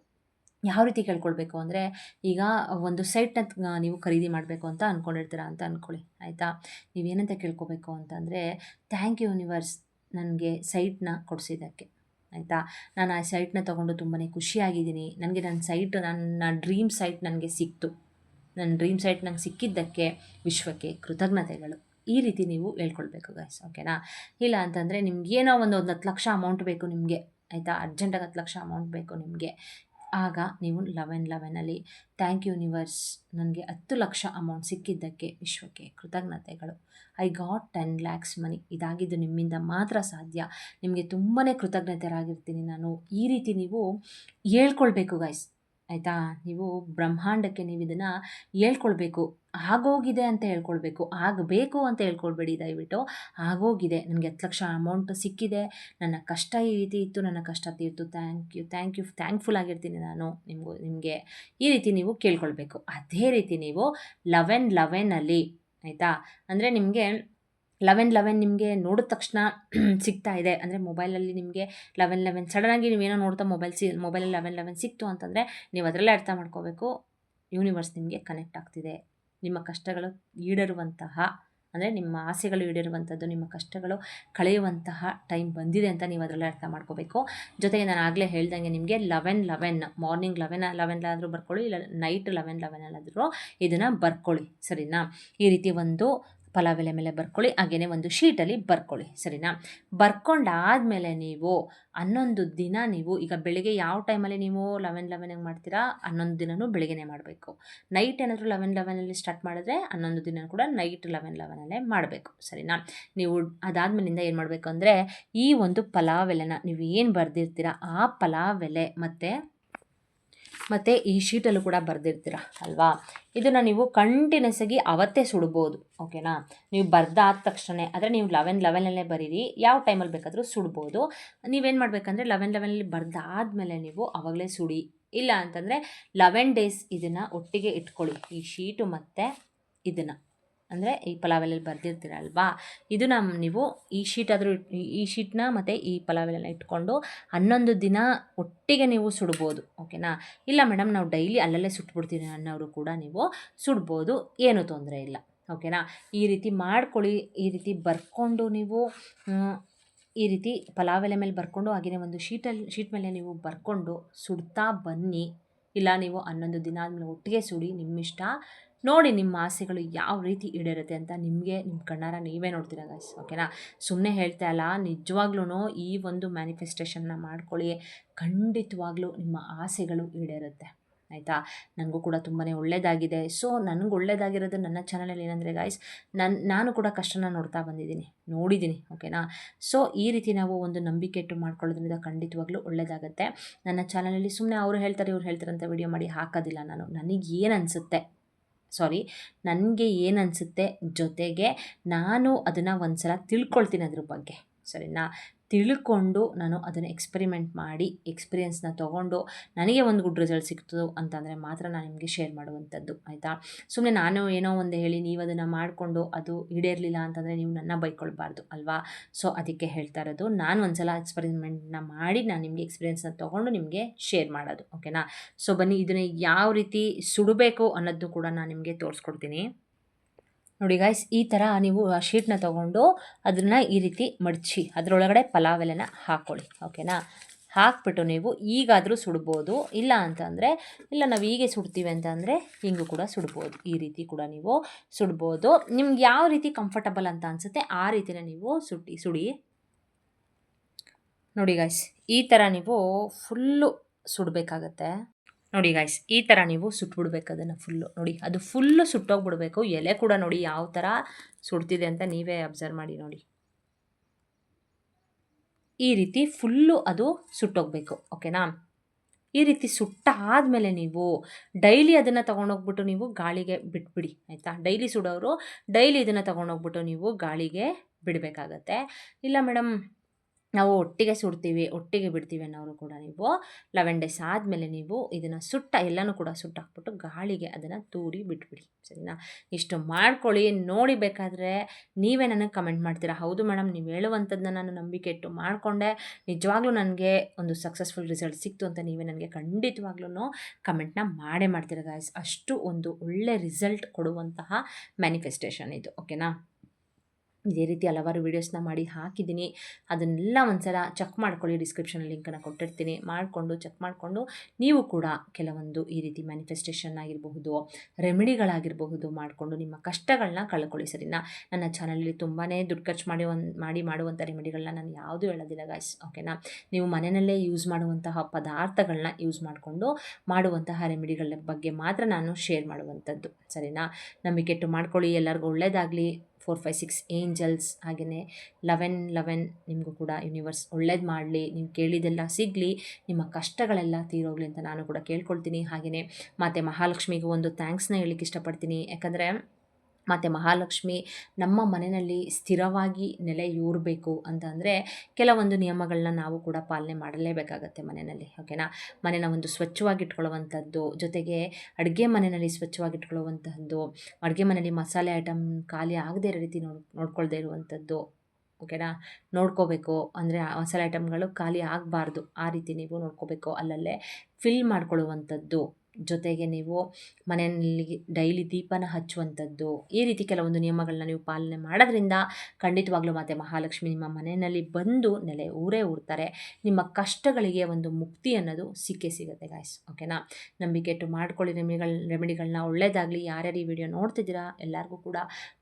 ಯಾವ ರೀತಿ ಕೇಳ್ಕೊಳ್ಬೇಕು ಅಂದರೆ, ಈಗ ಒಂದು ಸೈಟ್ನ ನೀವು ಖರೀದಿ ಮಾಡಬೇಕು ಅಂತ ಅಂದ್ಕೊಂಡಿರ್ತೀರ ಅಂತ ಅಂದ್ಕೊಳ್ಳಿ. ಆಯಿತಾ? ನೀವೇನಂತ ಕೇಳ್ಕೊಬೇಕು ಅಂತಂದರೆ, ಥ್ಯಾಂಕ್ ಯು ಯೂನಿವರ್ಸ್ ನನಗೆ ಸೈಟ್ನ ಕೊಡಿಸಿದ್ದಕ್ಕೆ. ಆಯಿತಾ? ನಾನು ಆ ಸೈಟ್ನ ತೊಗೊಂಡು ತುಂಬಾ ಖುಷಿಯಾಗಿದ್ದೀನಿ. ನನಗೆ ನನ್ನ ಡ್ರೀಮ್ ಸೈಟ್ ನನಗೆ ಸಿಕ್ತು. ನನ್ನ ಡ್ರೀಮ್ ಸೈಟ್ ನಂಗೆ ಸಿಕ್ಕಿದ್ದಕ್ಕೆ ವಿಶ್ವಕ್ಕೆ ಕೃತಜ್ಞತೆಗಳು. ಈ ರೀತಿ ನೀವು ಹೇಳ್ಕೊಳ್ಬೇಕು ಗೈಸ್. ಓಕೆನಾ? ಇಲ್ಲ ಅಂತಂದರೆ ನಿಮ್ಗೇನೋ ಒಂದು 10 ಲಕ್ಷ ಅಮೌಂಟ್ ಬೇಕು ನಿಮಗೆ. ಆಯಿತಾ? ಅರ್ಜೆಂಟಾಗಿ 10 ಲಕ್ಷ ಅಮೌಂಟ್ ಬೇಕು ನಿಮಗೆ. ಆಗ ನೀವು 11ಅಲ್ಲಿ ಥ್ಯಾಂಕ್ ಯು ಯೂನಿವರ್ಸ್, ನನಗೆ 10 ಲಕ್ಷ ಅಮೌಂಟ್ ಸಿಕ್ಕಿದ್ದಕ್ಕೆ ವಿಶ್ವಕ್ಕೆ ಕೃತಜ್ಞತೆಗಳು. ಐ ಗಾಟ್ 10 lakhs ಮನಿ. ಇದಾಗಿದ್ದು ನಿಮ್ಮಿಂದ ಮಾತ್ರ ಸಾಧ್ಯ. ನಿಮಗೆ ತುಂಬಾ ಕೃತಜ್ಞತೆರಾಗಿರ್ತೀನಿ ನಾನು. ಈ ರೀತಿ ನೀವು ಹೇಳ್ಕೊಳ್ಬೇಕು ಗೈಸ್. ಆಯಿತಾ? ನೀವು ಬ್ರಹ್ಮಾಂಡಕ್ಕೆ ನೀವು ಇದನ್ನು ಹೇಳ್ಕೊಳ್ಬೇಕು. ಆಗೋಗಿದೆ ಅಂತ ಹೇಳ್ಕೊಳ್ಬೇಕು, ಆಗಬೇಕು ಅಂತ ಹೇಳ್ಕೊಳ್ಬೇಡಿ ದಯವಿಟ್ಟು. ಆಗೋಗಿದೆ, ನನಗೆ 10 ಲಕ್ಷ ಅಮೌಂಟ್ ಸಿಕ್ಕಿದೆ, ನನ್ನ ಕಷ್ಟ ಈ ರೀತಿ ಇತ್ತು, ನನ್ನ ಕಷ್ಟ ತೀರ್ತು, ಥ್ಯಾಂಕ್ಫುಲ್ ಆಗಿರ್ತೀನಿ ನಾನು ನಿಮಗೆ. ಈ ರೀತಿ ನೀವು ಕೇಳ್ಕೊಳ್ಬೇಕು. ಅದೇ ರೀತಿ ನೀವು 11ಅಲ್ಲಿ ಆಯಿತಾ, ಅಂದರೆ ನಿಮಗೆ 11 ನಿಮಗೆ ನೋಡಿದ ತಕ್ಷಣ ಸಿಗ್ತಾ ಇದೆ ಅಂದರೆ ಮೊಬೈಲಲ್ಲಿ ನಿಮಗೆ 11 ಸಡನ್ನಾಗಿ ನೀವೇನೋ ನೋಡ್ತಾ ಮೊಬೈಲಲ್ಲಿ 11 ಸಿಕ್ತು ಅಂತಂದರೆ ನೀವು ಅದರಲ್ಲೇ ಅರ್ಥ ಮಾಡ್ಕೋಬೇಕು, ಯೂನಿವರ್ಸ್ ನಿಮಗೆ ಕನೆಕ್ಟ್ ಆಗ್ತಿದೆ. ನಿಮ್ಮ ಕಷ್ಟಗಳು ಈಡೇರುವಂತಹ, ಅಂದರೆ ನಿಮ್ಮ ಆಸೆಗಳು ಈಡೇರುವಂಥದ್ದು, ನಿಮ್ಮ ಕಷ್ಟಗಳು ಕಳೆಯುವಂತಹ ಟೈಮ್ ಬಂದಿದೆ ಅಂತ ನೀವು ಅದರಲ್ಲೇ ಅರ್ಥ ಮಾಡ್ಕೋಬೇಕು. ಜೊತೆಗೆ ನಾನು ಆಗಲೇ ಹೇಳ್ದಂಗೆ ನಿಮಗೆ 11 ಮಾರ್ನಿಂಗ್ 11 ಬರ್ಕೊಳ್ಳಿ, ಇಲ್ಲ ನೈಟ್ 11 ಇದನ್ನು ಬರ್ಕೊಳ್ಳಿ. ಸರಿನಾ? ಈ ರೀತಿ ಒಂದು ಫಲಾವೆಲೆ ಮೇಲೆ ಬರ್ಕೊಳ್ಳಿ, ಹಾಗೆಯೇ ಒಂದು ಶೀಟಲ್ಲಿ ಬರ್ಕೊಳ್ಳಿ. ಸರಿನಾ? ಬರ್ಕೊಂಡಾದಮೇಲೆ ನೀವು 11 ದಿನ ನೀವು ಈಗ ಬೆಳಿಗ್ಗೆ ಯಾವ ಟೈಮಲ್ಲಿ ನೀವು 11 ಮಾಡ್ತೀರಾ, 11 ದಿನವೂ ಬೆಳಿಗ್ಗೆನೇ ಮಾಡಬೇಕು. ನೈಟ್ ಏನಾದರೂ 11ಅಲ್ಲಿ ಸ್ಟಾರ್ಟ್ ಮಾಡಿದ್ರೆ 11 ದಿನ ಕೂಡ ನೈಟ್ 11ಅಲ್ಲೇ ಮಾಡಬೇಕು. ಸರಿನಾ? ನೀವು ಅದಾದಮೇಲಿಂದ ಏನು ಮಾಡಬೇಕು ಅಂದರೆ, ಈ ಒಂದು ಫಲಾವೆಲೆನ ನೀವು ಏನು ಬರೆದಿರ್ತೀರ ಆ ಫಲಾವೆಲೆ ಮತ್ತು ಈ ಶೀಟಲ್ಲೂ ಕೂಡ ಬರೆದಿರ್ತೀರ ಅಲ್ವಾ, ಇದನ್ನು ನೀವು ಕಂಟಿನ್ಯೂಸ್ ಆಗಿ ಅವತ್ತೇ ಸುಡ್ಬೋದು. ಓಕೆನಾ? ನೀವು ಬರೆದಾದ ತಕ್ಷಣ, ಆದರೆ ನೀವು 11ಅಲ್ಲೇ ಬರೀರಿ, ಯಾವ ಟೈಮಲ್ಲಿ ಬೇಕಾದರೂ ಸುಡ್ಬೋದು. ನೀವೇನು ಮಾಡಬೇಕಂದ್ರೆ 11ಅಲ್ಲಿ ಬರೆದಾದ್ಮೇಲೆ ನೀವು ಆವಾಗಲೇ ಸುಡಿ. ಇಲ್ಲ ಅಂತಂದರೆ 11 ಡೇಸ್ ಇದನ್ನು ಒಟ್ಟಿಗೆ ಇಟ್ಕೊಳ್ಳಿ, ಈ ಶೀಟು ಮತ್ತು ಇದನ್ನು, ಅಂದರೆ ಈ ಫಲಾವೆಲೆಯಲ್ಲಿ ಬರೆದಿರ್ತೀರ ಅಲ್ವಾ, ಇದನ್ನು ನೀವು ಈ ಶೀಟ್ನ ಮತ್ತು ಈ ಫಲಾವೆಲೆನ ಇಟ್ಕೊಂಡು 11 ದಿನ ಒಟ್ಟಿಗೆ ನೀವು ಸುಡ್ಬೋದು. ಓಕೆನಾ? ಇಲ್ಲ ಮೇಡಮ್ ನಾವು ಡೈಲಿ ಅಲ್ಲಲ್ಲೇ ಸುಟ್ಬಿಡ್ತೀವಿ ಅನ್ನೋರು ಕೂಡ ನೀವು ಸುಡ್ಬೋದು, ಏನೂ ತೊಂದರೆ ಇಲ್ಲ. ಓಕೆನಾ? ಈ ರೀತಿ ಮಾಡ್ಕೊಳ್ಳಿ. ಈ ರೀತಿ ಬರ್ಕೊಂಡು ನೀವು ಈ ರೀತಿ ಫಲಾವೆಲೆ ಮೇಲೆ ಬರ್ಕೊಂಡು, ಹಾಗೆಯೇ ಒಂದು ಶೀಟ್ ಮೇಲೆ ನೀವು ಬರ್ಕೊಂಡು ಸುಡ್ತಾ ಬನ್ನಿ. ಇಲ್ಲ ನೀವು 11 ದಿನ ಆದಮೇಲೆ ಒಟ್ಟಿಗೆ ಸುಡಿ, ನಿಮ್ಮಿಷ್ಟ. ನೋಡಿ ನಿಮ್ಮ ಆಸೆಗಳು ಯಾವ ರೀತಿ ಈಡೇರುತ್ತೆ ಅಂತ ನಿಮಗೆ ನಿಮ್ಮ ಕಣ್ಣಾರ ನೀವೇ ನೋಡ್ತೀರ ಗೈಸ್. ಓಕೆನಾ? ಸುಮ್ಮನೆ ಹೇಳ್ತಾ ಇಲ್ಲ, ನಿಜವಾಗ್ಲೂ ಈ ಒಂದು ಮ್ಯಾನಿಫೆಸ್ಟೇಷನ್ನ ಮಾಡ್ಕೊಳ್ಳಿ, ಖಂಡಿತವಾಗ್ಲೂ ನಿಮ್ಮ ಆಸೆಗಳು ಈಡೇರುತ್ತೆ. ಆಯಿತಾ? ನನಗೂ ಕೂಡ ತುಂಬಾ ಒಳ್ಳೆಯದಾಗಿದೆ. ಸೊ ನನಗೆ ಒಳ್ಳೆಯದಾಗಿರೋದು ನನ್ನ ಚಾನಲಲ್ಲಿ ಏನಂದರೆ ಗಾಯ್ಸ್, ನಾನು ಕೂಡ ಕಷ್ಟನ ನೋಡಿದ್ದೀನಿ. ಓಕೆನಾ? ಸೊ ಈ ರೀತಿ ನಾವು ಒಂದು ನಂಬಿಕೆ ಇಟ್ಟು ಮಾಡ್ಕೊಳ್ಳೋದ್ರಿಂದ ಖಂಡಿತವಾಗ್ಲೂ ಒಳ್ಳೆಯದಾಗುತ್ತೆ. ನನ್ನ ಚಾನಲಲ್ಲಿ ಸುಮ್ಮನೆ ಅವರು ಹೇಳ್ತಾರೆ ಇವ್ರು ಹೇಳ್ತಾರೆ ಅಂತ ವಿಡಿಯೋ ಮಾಡಿ ಹಾಕೋದಿಲ್ಲ ನಾನು. ನನಗೆ ಏನು ಅನಿಸುತ್ತೆ ಜೊತೆಗೆ ನಾನು ಅದನ್ನು ಒಂದು ಸಲ ತಿಳ್ಕೊಳ್ತೀನಿ ಅದ್ರ ಬಗ್ಗೆ. ಸರಿನಾ? ತಿಳ್ಕೊಂಡು ನಾನು ಅದನ್ನು ಎಕ್ಸ್ಪೆರಿಮೆಂಟ್ ಮಾಡಿ ಎಕ್ಸ್ಪೀರಿಯೆನ್ಸ್ನ ತೊಗೊಂಡು ನನಗೆ ಒಂದು ಗುಡ್ ರಿಸಲ್ಟ್ ಸಿಕ್ತು ಅಂತಂದರೆ ಮಾತ್ರ ನಾನು ನಿಮಗೆ ಶೇರ್ ಮಾಡುವಂಥದ್ದು. ಆಯಿತಾ? ಸುಮ್ಮನೆ ನಾನು ಏನೋ ಒಂದು ಹೇಳಿ ನೀವು ಅದನ್ನು ಮಾಡಿಕೊಂಡು ಅದು ಈಡೇರಲಿಲ್ಲ ಅಂತಂದರೆ ನೀವು ನನ್ನ ಬೈಕೊಳ್ಬಾರ್ದು ಅಲ್ವಾ. ಸೊ ಅದಕ್ಕೆ ಹೇಳ್ತಾ ಇರೋದು, ನಾನು ಒಂದು ಸಲ ಎಕ್ಸ್ಪೆರಿಮೆಂಟ್ನ ಮಾಡಿ ನಾನು ನಿಮಗೆ ಎಕ್ಸ್ಪೀರಿಯೆನ್ಸ್ನ ತೊಗೊಂಡು ನಿಮಗೆ ಶೇರ್ ಮಾಡೋದು. ಓಕೆನಾ? ಸೊ ಬನ್ನಿ, ಇದನ್ನು ಯಾವ ರೀತಿ ಸುಡಬೇಕು ಅನ್ನೋದು ಕೂಡ ನಾನು ನಿಮಗೆ ತೋರಿಸ್ಕೊಡ್ತೀನಿ. ನೋಡಿ ಗಾಯ್ಸ್, ಈ ಥರ ನೀವು ಆ ಶೀಟ್ನ ತೊಗೊಂಡು ಅದನ್ನು ಈ ರೀತಿ ಮಡಚಿ ಅದರೊಳಗಡೆ ಫಲಾವೆಲೆನ ಹಾಕ್ಕೊಳ್ಳಿ. ಓಕೆನಾ? ಹಾಕ್ಬಿಟ್ಟು ನೀವು ಈಗಾದರೂ ಸುಡ್ಬೋದು. ಇಲ್ಲ ಅಂತಂದರೆ ಇಲ್ಲ ನಾವು ಹೀಗೆ ಸುಡ್ತೀವಿ ಅಂತ ಅಂದರೆ ಹಿಂಗೂ ಕೂಡ ಸುಡ್ಬೋದು. ಈ ರೀತಿ ಕೂಡ ನೀವು ಸುಡ್ಬೋದು. ನಿಮ್ಗೆ ಯಾವ ರೀತಿ ಕಂಫರ್ಟಬಲ್ ಅಂತ ಅನಿಸುತ್ತೆ ಆ ರೀತಿನೇ ನೀವು ಸುಡಿ. ನೋಡಿ ಗಾಯ್ಸ್, ಈ ಥರ ನೀವು ಫುಲ್ಲು ಸುಡಬೇಕಾಗತ್ತೆ. ನೋಡಿ ಗಾಯ್ಸ್, ಈ ಥರ ನೀವು ಸುಟ್ಬಿಡ್ಬೇಕು ಅದನ್ನು ಫುಲ್ಲು. ನೋಡಿ ಅದು ಫುಲ್ಲು ಸುಟ್ಟೋಗ್ಬಿಡ್ಬೇಕು. ಎಲೆ ಕೂಡ ನೋಡಿ ಯಾವ ಥರ ಸುಡ್ತಿದೆ ಅಂತ ನೀವೇ ಅಬ್ಸರ್ವ್ ಮಾಡಿ ನೋಡಿ. ಈ ರೀತಿ ಫುಲ್ಲು ಅದು ಸುಟ್ಟೋಗ್ಬೇಕು. ಓಕೆನಾ? ಈ ರೀತಿ ಸುಟ್ಟಾದಮೇಲೆ ನೀವು ಡೈಲಿ ಅದನ್ನು ತೊಗೊಂಡೋಗ್ಬಿಟ್ಟು ನೀವು ಗಾಳಿಗೆ ಬಿಟ್ಬಿಡಿ, ಆಯಿತಾ? ಡೈಲಿ ಸುಡೋರು ಡೈಲಿ ಇದನ್ನು ತೊಗೊಂಡೋಗ್ಬಿಟ್ಟು ನೀವು ಗಾಳಿಗೆ ಬಿಡಬೇಕಾಗತ್ತೆ. ಇಲ್ಲ ಮೇಡಮ್ ನಾವು ಒಟ್ಟಿಗೆ ಸುಡ್ತೀವಿ, ಒಟ್ಟಿಗೆ ಬಿಡ್ತೀವಿ ಅನ್ನೋರು ಕೂಡ ನೀವು 11 ಡೇಸ್ ಆದಮೇಲೆ ನೀವು ಇದನ್ನು ಎಲ್ಲನೂ ಕೂಡ ಸುಟ್ಟಾಕ್ಬಿಟ್ಟು ಗಾಳಿಗೆ ಅದನ್ನು ತೂರಿ ಬಿಟ್ಬಿಡಿ, ಸರಿನಾ? ಇಷ್ಟು ಮಾಡ್ಕೊಳ್ಳಿ. ನೋಡಿ ಬೇಕಾದರೆ ನೀವೇ ನನಗೆ ಕಮೆಂಟ್ ಮಾಡ್ತೀರಾ, ಹೌದು ಮೇಡಮ್ ನೀವು ಹೇಳುವಂಥದ್ದನ್ನ ನಾನು ನಂಬಿಕೆ ಇಟ್ಟು ಮಾಡಿಕೊಂಡೆ, ನಿಜವಾಗ್ಲೂ ನನಗೆ ಒಂದು ಸಕ್ಸಸ್ಫುಲ್ ರಿಸಲ್ಟ್ ಸಿಕ್ತು ಅಂತ ನೀವೇ ನನಗೆ ಖಂಡಿತವಾಗ್ಲೂ ಕಮೆಂಟ್ನ ಮಾಡೇ ಮಾಡ್ತೀರಾ ಗಾಯ್ಸ್. ಅಷ್ಟು ಒಂದು ಒಳ್ಳೆ ರಿಸಲ್ಟ್ ಕೊಡುವಂತಹ ಮ್ಯಾನಿಫೆಸ್ಟೇಷನ್ ಇದು. ಓಕೆನಾ? ಇದೇ ರೀತಿ ಹಲವಾರು ವೀಡಿಯೋಸ್ನ ಮಾಡಿ ಹಾಕಿದ್ದೀನಿ. ಅದನ್ನೆಲ್ಲ ಒಂದ್ಸಲ ಚೆಕ್ ಮಾಡ್ಕೊಳ್ಳಿ. ಡಿಸ್ಕ್ರಿಪ್ಷನಲ್ಲಿ ಲಿಂಕನ್ನು ಕೊಟ್ಟಿರ್ತೀನಿ. ಮಾಡಿಕೊಂಡು ಚೆಕ್ ಮಾಡಿಕೊಂಡು ನೀವು ಕೂಡ ಕೆಲವೊಂದು ಈ ರೀತಿ ಮ್ಯಾನಿಫೆಸ್ಟೇಷನ್ ಆಗಿರಬಹುದು, ರೆಮಿಡಿಗಳಾಗಿರಬಹುದು ಮಾಡಿಕೊಂಡು ನಿಮ್ಮ ಕಷ್ಟಗಳನ್ನ ಕಳ್ಕೊಳ್ಳಿ, ಸರಿನಾ? ನನ್ನ ಚಾನಲಲ್ಲಿ ತುಂಬಾ ದುಡ್ಡು ಖರ್ಚು ಮಾಡುವಂಥ ರೆಮಿಡಿಗಳನ್ನ ನಾನು ಯಾವುದೂ ಹೇಳೋದಿಲ್ಲ ಗಾಯ್ಸ್. ಓಕೆನಾ? ನೀವು ಮನೆಯಲ್ಲೇ ಯೂಸ್ ಮಾಡುವಂತಹ ಪದಾರ್ಥಗಳನ್ನ ಯೂಸ್ ಮಾಡಿಕೊಂಡು ಮಾಡುವಂತಹ ರೆಮಿಡಿಗಳ ಬಗ್ಗೆ ಮಾತ್ರ ನಾನು ಶೇರ್ ಮಾಡುವಂಥದ್ದು, ಸರಿನಾ? ನಂಬಿಕೆ ಇಟ್ಟು ಮಾಡ್ಕೊಳ್ಳಿ. ಎಲ್ಲರಿಗೂ ಒಳ್ಳೆಯದಾಗಲಿ. 4, 5, 6 ಏಂಜಲ್ಸ್, ಹಾಗೆಯೇ 11 ನಿಮಗೂ ಕೂಡ ಯೂನಿವರ್ಸ್ ಒಳ್ಳೇದು ಮಾಡಲಿ, ನೀವು ಕೇಳಿದೆಲ್ಲ ಸಿಗಲಿ, ನಿಮ್ಮ ಕಷ್ಟಗಳೆಲ್ಲ ತೀರೋಗಲಿ ಅಂತ ನಾನು ಕೂಡ ಕೇಳ್ಕೊಳ್ತೀನಿ. ಹಾಗೆಯೇ ಮತ್ತು ಮಹಾಲಕ್ಷ್ಮಿಗೂ ಒಂದು ಥ್ಯಾಂಕ್ಸ್ನ ಹೇಳಲಿಕ್ಕೆ ಇಷ್ಟಪಡ್ತೀನಿ. ಯಾಕಂದರೆ ಮತ್ತು ಮಹಾಲಕ್ಷ್ಮಿ ನಮ್ಮ ಮನೆಯಲ್ಲಿ ಸ್ಥಿರವಾಗಿ ನೆಲೆಯೂರಬೇಕು ಅಂತಂದರೆ ಕೆಲವೊಂದು ನಿಯಮಗಳನ್ನ ನಾವು ಕೂಡ ಪಾಲನೆ ಮಾಡಲೇಬೇಕಾಗತ್ತೆ ಮನೆಯಲ್ಲಿ. ಓಕೆನಾ? ಮನೆಯ ಒಂದು ಸ್ವಚ್ಛವಾಗಿಟ್ಕೊಳ್ಳುವಂಥದ್ದು, ಜೊತೆಗೆ ಅಡುಗೆ ಮನೆಯಲ್ಲಿ ಸ್ವಚ್ಛವಾಗಿಟ್ಕೊಳ್ಳುವಂತಹದ್ದು, ಅಡುಗೆ ಮನೆಯಲ್ಲಿ ಮಸಾಲೆ ಐಟಮ್ ಖಾಲಿ ಆಗದೇ ಇರೋ ರೀತಿ ನೋಡ್ಕೊಳ್ದೇ ಇರುವಂಥದ್ದು. ಓಕೆನಾ? ನೋಡ್ಕೋಬೇಕು. ಅಂದರೆ ಮಸಾಲೆ ಐಟಮ್ಗಳು ಖಾಲಿ ಆಗಬಾರ್ದು, ಆ ರೀತಿ ನೀವು ನೋಡ್ಕೋಬೇಕು. ಅಲ್ಲಲ್ಲೇ ಫಿಲ್ ಮಾಡ್ಕೊಳ್ಳುವಂಥದ್ದು, ಜೊತೆಗೆ ನೀವು ಮನೆಯಲ್ಲಿ ಡೈಲಿ ದೀಪನ ಹಚ್ಚುವಂಥದ್ದು, ಈ ರೀತಿ ಕೆಲವೊಂದು ನಿಯಮಗಳನ್ನ ನೀವು ಪಾಲನೆ ಮಾಡೋದ್ರಿಂದ ಖಂಡಿತವಾಗ್ಲೂ ಮತ್ತು ಮಹಾಲಕ್ಷ್ಮಿ ನಿಮ್ಮ ಮನೆಯಲ್ಲಿ ಬಂದು ಊರ್ತಾರೆ. ನಿಮ್ಮ ಕಷ್ಟಗಳಿಗೆ ಒಂದು ಮುಕ್ತಿ ಅನ್ನೋದು ಸಿಕ್ಕೇ ಸಿಗುತ್ತೆ ಗಾಯ್ಸ್. ಓಕೆನಾ? ನಂಬಿಕೆ ಇಟ್ಟು ಮಾಡ್ಕೊಳ್ಳಿ ರೆಮಿಡಿಗಳನ್ನ. ಒಳ್ಳೆಯದಾಗಲಿ. ಯಾರ್ಯಾರು ಈ ವಿಡಿಯೋ ನೋಡ್ತಿದ್ದೀರಾ ಎಲ್ಲರಿಗೂ ಕೂಡ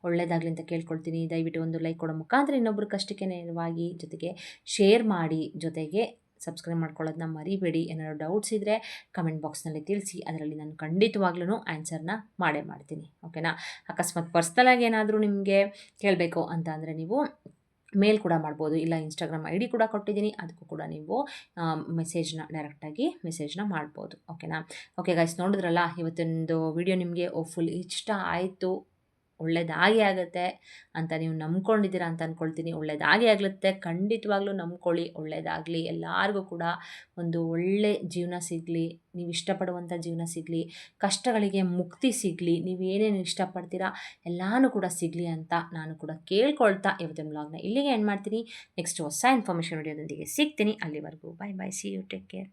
ಒಳ್ಳೆಯದಾಗಲಿ ಅಂತ ಕೇಳ್ಕೊಳ್ತೀನಿ. ದಯವಿಟ್ಟು ಒಂದು ಲೈಕ್ ಕೊಡೋ ಮುಖಾಂತರ ಇನ್ನೊಬ್ಬರು ಕಷ್ಟಕ್ಕೆ ನೆರವಾಗಿ, ಜೊತೆಗೆ ಶೇರ್ ಮಾಡಿ, ಜೊತೆಗೆ ಸಬ್ಸ್ಕ್ರೈಬ್ ಮಾಡ್ಕೊಳ್ಳೋದನ್ನ ಮರಿಬೇಡಿ. ಏನಾದ್ರು ಡೌಟ್ಸ್ ಇದ್ದರೆ ಕಮೆಂಟ್ ಬಾಕ್ಸ್ನಲ್ಲಿ ತಿಳಿಸಿ, ಅದರಲ್ಲಿ ನಾನು ಖಂಡಿತವಾಗ್ಲೂ ಆನ್ಸರ್ನ ಮಾಡೇ ಮಾಡ್ತೀನಿ. ಓಕೆನಾ? ಅಕಸ್ಮಾತ್ ಪರ್ಸ್ನಲಾಗಿ ಏನಾದರೂ ನಿಮಗೆ ಕೇಳಬೇಕು ಅಂತ ಅಂದರೆ ನೀವು ಮೇಲ್ ಕೂಡ ಮಾಡ್ಬೋದು. ಇಲ್ಲ ಇನ್ಸ್ಟಾಗ್ರಾಮ್ ID ಕೂಡ ಕೊಟ್ಟಿದ್ದೀನಿ, ಅದಕ್ಕೂ ಕೂಡ ನೀವು ಡೈರೆಕ್ಟಾಗಿ ಮೆಸೇಜ್ನ ಮಾಡ್ಬೋದು. ಓಕೆನಾ? ಓಕೆ ಗೈಸ್, ನೋಡಿದ್ರಲ್ಲ ಇವತ್ತೊಂದು ವಿಡಿಯೋ ನಿಮಗೆ ಫುಲ್ ಇಷ್ಟ ಆಯಿತು, ಒಳ್ಳೆಯದಾಗಿ ಆಗುತ್ತೆ ಅಂತ ನೀವು ನಂಬ್ಕೊಂಡಿದ್ದೀರಾ ಅಂತ ಅಂದ್ಕೊಳ್ತೀನಿ. ಒಳ್ಳೆಯದಾಗಿ ಆಗುತ್ತೆ, ಖಂಡಿತವಾಗ್ಲೂ ನಂಬ್ಕೊಳ್ಳಿ. ಒಳ್ಳೆಯದಾಗಲಿ. ಎಲ್ಲರಿಗೂ ಕೂಡ ಒಂದು ಒಳ್ಳೆ ಜೀವನ ಸಿಗಲಿ, ನೀವು ಇಷ್ಟಪಡುವಂಥ ಜೀವನ ಸಿಗಲಿ, ಕಷ್ಟಗಳಿಗೆ ಮುಕ್ತಿ ಸಿಗಲಿ, ನೀವು ಏನೇನು ಇಷ್ಟಪಡ್ತೀರಾ ಎಲ್ಲನೂ ಕೂಡ ಸಿಗಲಿ ಅಂತ ನಾನು ಕೂಡ ಕೇಳ್ಕೊಳ್ತಾ ಇವತ್ತಿನ ವ್ಲಾಗ್ನ ಇಲ್ಲಿಗೆ ಎಂಡ್ ಮಾಡ್ತೀನಿ. ನೆಕ್ಸ್ಟ್ ಹೊಸ ಇನ್ಫಾರ್ಮೇಷನ್ ವಿಡಿಯೋದೊಂದಿಗೆ ಸಿಗ್ತೀನಿ. ಅಲ್ಲಿವರೆಗೂ ಬಾಯ್ ಬಾಯ್, ಸಿ ಯು, ಟೇಕ್ ಕೇರ್.